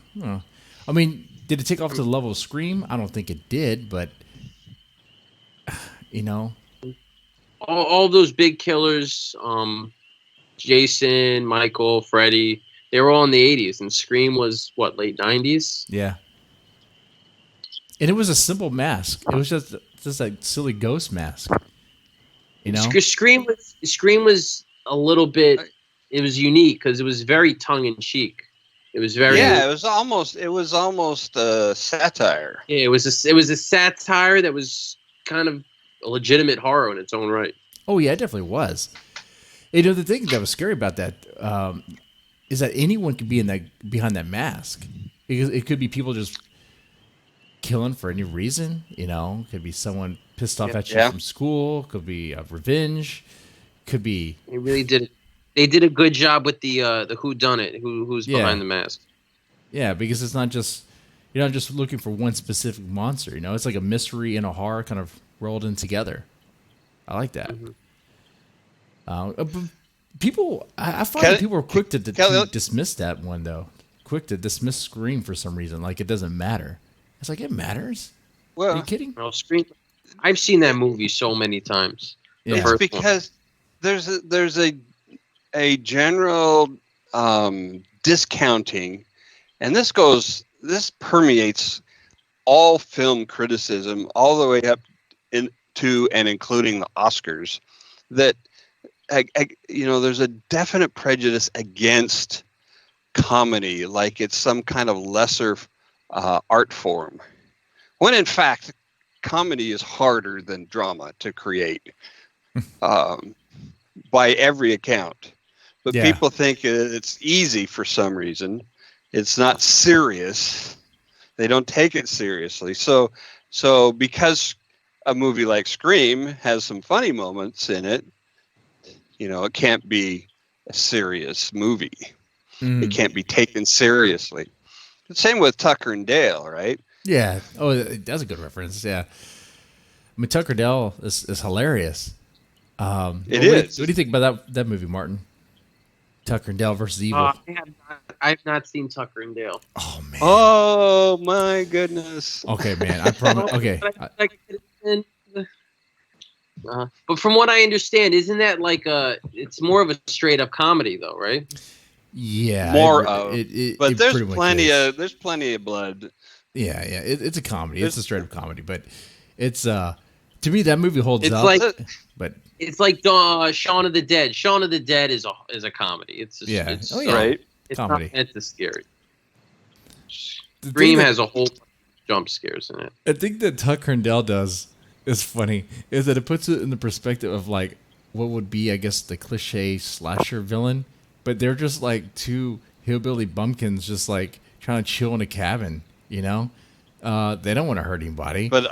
I mean, did it take off to the level of Scream? I don't think it did, but, All those big killers, Jason, Michael, Freddy, they were all in the 80s, and Scream was, what, late 90s? yeah. And it was a simple mask. It was just like silly ghost mask. Scream was a little bit, it was unique because it was very tongue-in-cheek. It was very Yeah, it was almost satire. yeah. It was a satire that was kind of a legitimate horror in its own right. Oh yeah, it definitely was. You know, the thing that was scary about that is that anyone could be in that behind that mask, because it could be people just killing for any reason. You know, could be someone pissed off at you Yeah. from school. Could be revenge. Could be They really did. They did a good job with the who done it, who's Yeah. behind the mask. yeah, because it's not just you're not just looking for one specific monster. You know, it's like a mystery and a horror kind of rolled in together. I like that. Mhm. But people, I find Kelly- that people are quick to Kelly- dismiss that one though. Quick to dismiss Scream for some reason, like it doesn't matter. It's like it matters. Are you Well, kidding? Well, Scream. I've seen that movie so many times. Yeah. it's first one. because there's a general discounting, and this permeates all film criticism all the way up into and including the Oscars. That there's a definite prejudice against comedy, like it's some kind of lesser art form, when in fact comedy is harder than drama to create by every account. But Yeah. people think it's easy for some reason. It's not serious. They don't take it seriously. So because a movie like Scream has some funny moments in it, it can't be a serious movie. It can't be taken seriously. The same with Tucker and Dale, right? Yeah. Oh, that's a good reference. Yeah. I mean, Tucker Dell is hilarious. It What is. do you think about that movie, Martin? Tucker and Dale versus Evil. I've not seen Tucker and Dale. Oh man. Oh my goodness. Okay, man. I promise. Okay. But from what I understand, isn't that like it's more of a straight up comedy though, right? Yeah. More of, but it there's pretty much plenty is. of blood. Yeah. It's a comedy. It's a straight up comedy, but it's to me that movie holds It's up. like but it's like Shaun of the Dead. Shaun of the Dead is a comedy. It's Yeah. It's, Oh, yeah. Right. It's Comedy. Not, it's a scary. the thing Scream that- has a whole jump scares in it. I think that Tucker and Dale does is funny is that it puts it in the perspective of like what would be, I guess, the cliche slasher villain, but they're just like two hillbilly bumpkins just like trying to chill in a cabin, you know? They don't want to hurt anybody. But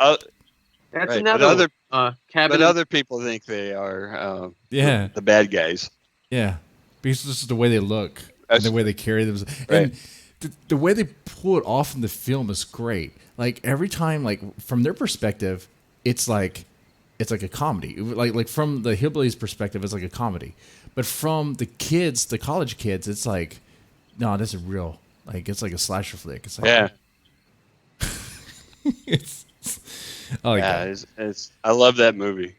That's Right, another but other- cabin. but other people think they are Yeah. the bad guys. Yeah, because this is the way they look and That's- the way they carry themselves, Right. and the way they pull it off in the film is great. Like every time, like from their perspective, it's like a comedy. Like from the hillbillies' perspective, it's like a comedy, but from the kids, the college kids, it's like, no, this is real. Like it's like a slasher flick. It's like, Yeah. it's, I like Yeah. that. I love that movie.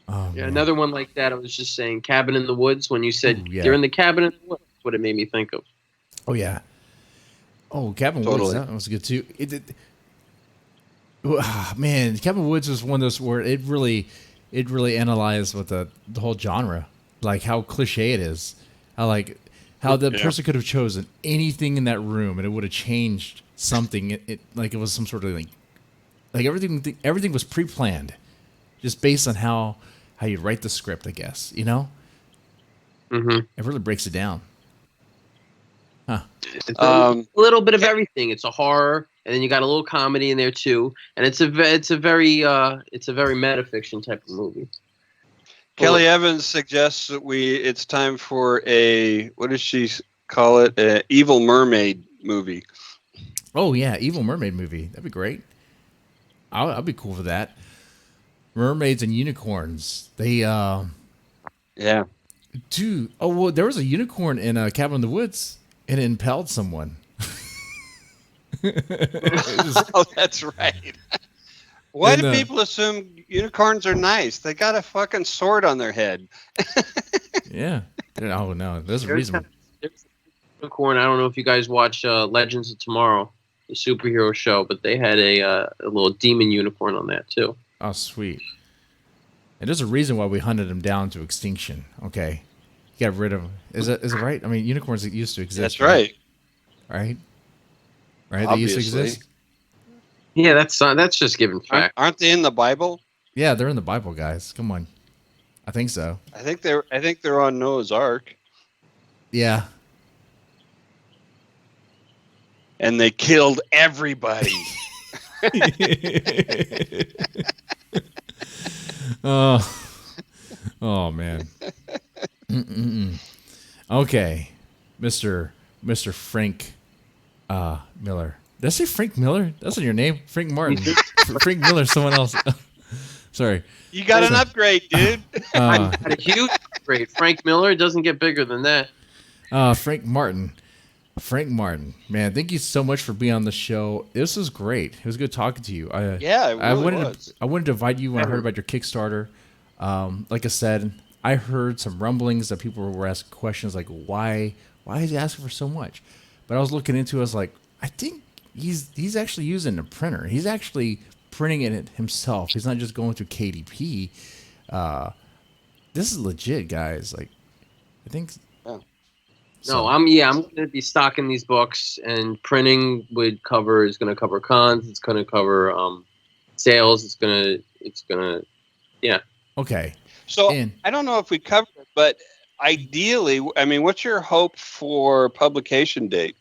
Oh, Yeah, man. another one like that. I was just saying, Cabin in the Woods. When you said Ooh, yeah. they're in the cabin in the woods, that's what it made me think of. Oh yeah. Oh, Cabin Woods, Totally. that was good too. Man, Cabin Woods was one of those where it really analyzed what the whole genre, like how cliche it is, how the Yeah. person could have chosen anything in that room and it would have changed something. It like it was some sort of like everything was pre-planned, just based on how you write the script, I guess. You know, Mm-hmm. it really breaks it down. It's Um, a little bit of everything. It's a horror, and then you got a little comedy in there too. And it's a very metafiction type of movie. Kelly Evans suggests that it's time for what does she call it? An Evil Mermaid movie. Oh yeah, Evil Mermaid movie. That'd be great. I'll be cool for that. Mermaids and unicorns. They Yeah. dude. Oh well, there was a unicorn in Cabin in the Woods, and it impaled someone. Oh, that's right. Why And, do people assume unicorns are nice? They got a fucking sword on their head. Yeah. Oh no, there's a There's reason. there's a unicorn. I don't know if you guys watch Legends of Tomorrow, the superhero show, but they had a little demon unicorn on that too. Oh sweet. And there's a reason why we hunted them down to extinction. Okay, you got rid of them. Is it right? I mean, unicorns used to exist. That's right. right? Right? They used to Obviously. exist. Yeah, that's just given fact. Aren't they in the Bible? Yeah, they're in the Bible, guys. Come on. I think so. I think they're on Noah's Ark, Yeah. and they killed everybody. Oh, oh man. Mm-mm-mm. Okay, Mister Frank Miller. Did I say Frank Miller? That's not your name, Frank Martin. Frank Miller, someone else. Sorry. You got an upgrade, dude. I had a huge upgrade. Frank Miller doesn't get bigger than that. Frank Martin. Frank Martin, man, thank you so much for being on the show. This was great. It was good talking to you. Yeah, it really was. I wanted to invite you when I heard about your Kickstarter. Like I said, I heard some rumblings that people were asking questions like, why is he asking for so much? But I was looking into it, I was like, I think he's actually using a printer. He's actually printing it himself. He's not just going through KDP. This is legit, guys. Like, I think. Oh. No, I'm going to be stocking these books, and printing is going to cover cons. It's going to cover sales. It's going to, yeah. Okay. So I don't know if we covered it, but ideally, I mean, what's your hope for publication date?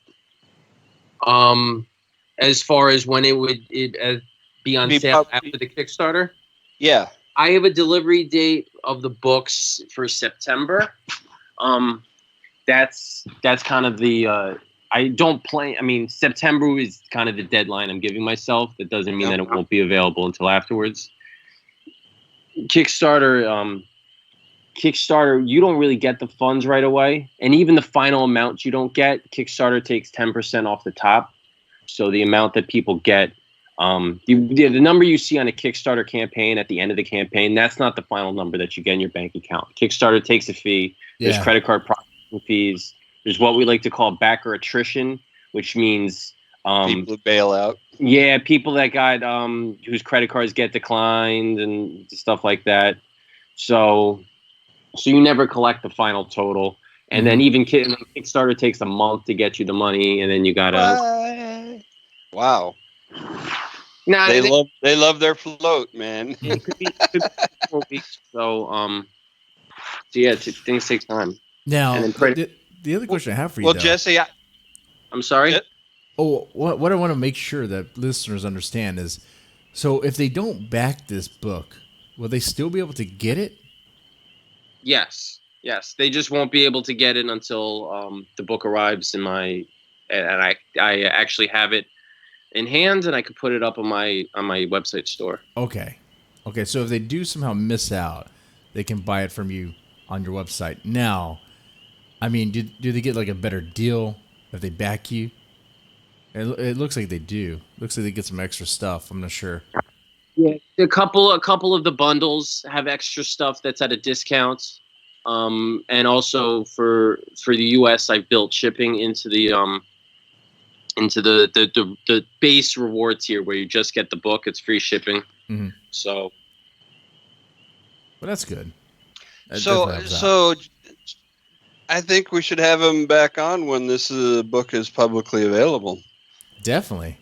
As far as when it would be on sale after the Kickstarter? Yeah. I have a delivery date of the books for September. That's kind of the I don't plan. I mean, September is kind of the deadline I'm giving myself. That doesn't mean that it won't be available until afterwards. Kickstarter, you don't really get the funds right away, and even the final amount you don't get. Kickstarter takes 10% off the top, so the amount that people get, the number you see on a Kickstarter campaign at the end of the campaign, that's not the final number that you get in your bank account. Kickstarter takes a fee. There's credit card processing fees. There's what we like to call backer attrition, which means people bail out. Yeah, people that got whose credit cards get declined and stuff like that. So you never collect the final total, and then even Kickstarter takes a month to get you the money, and then you gotta. Wow. Nah, they love their float, man. It could be 4 weeks. So yeah, things take time. Now, the other question I have for you, well, though, Jesse, I'm sorry. What I want to make sure that listeners understand is, so if they don't back this book, will they still be able to get it? Yes. They just won't be able to get it until the book arrives and I actually have it in hand, and I could put it up on my website store. Okay. So if they do somehow miss out, they can buy it from you on your website. Now, I mean, do they get like a better deal if they back you? It looks like they do. Looks like they get some extra stuff. I'm not sure. Yeah, a couple of the bundles have extra stuff that's at a discount. And also for the US, I built shipping into the base reward tier where you just get the book. It's free shipping. Mm-hmm. So, well, that's good. So I think we should have him back on when this book is publicly available. Definitely.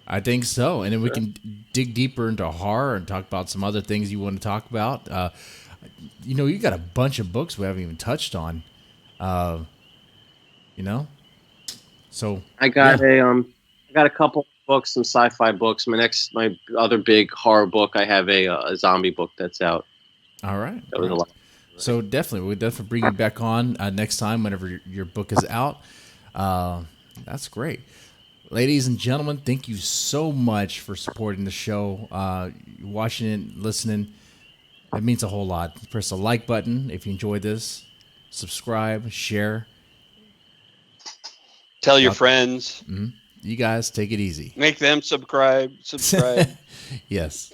I think so. And then we can dig deeper into horror and talk about some other things you want to talk about. You got a bunch of books we haven't even touched on. So I got a couple of books, some sci-fi books. My other big horror book, I have a zombie book that's out. All right. That was a lot. So we'll definitely bring you back on next time whenever your book is out. That's great. Ladies and gentlemen, thank you so much for supporting the show, watching it, listening. It means a whole lot. Press the like button if you enjoyed this. Subscribe, share. Tell your friends. Mm-hmm. You guys take it easy. Make them subscribe. Yes.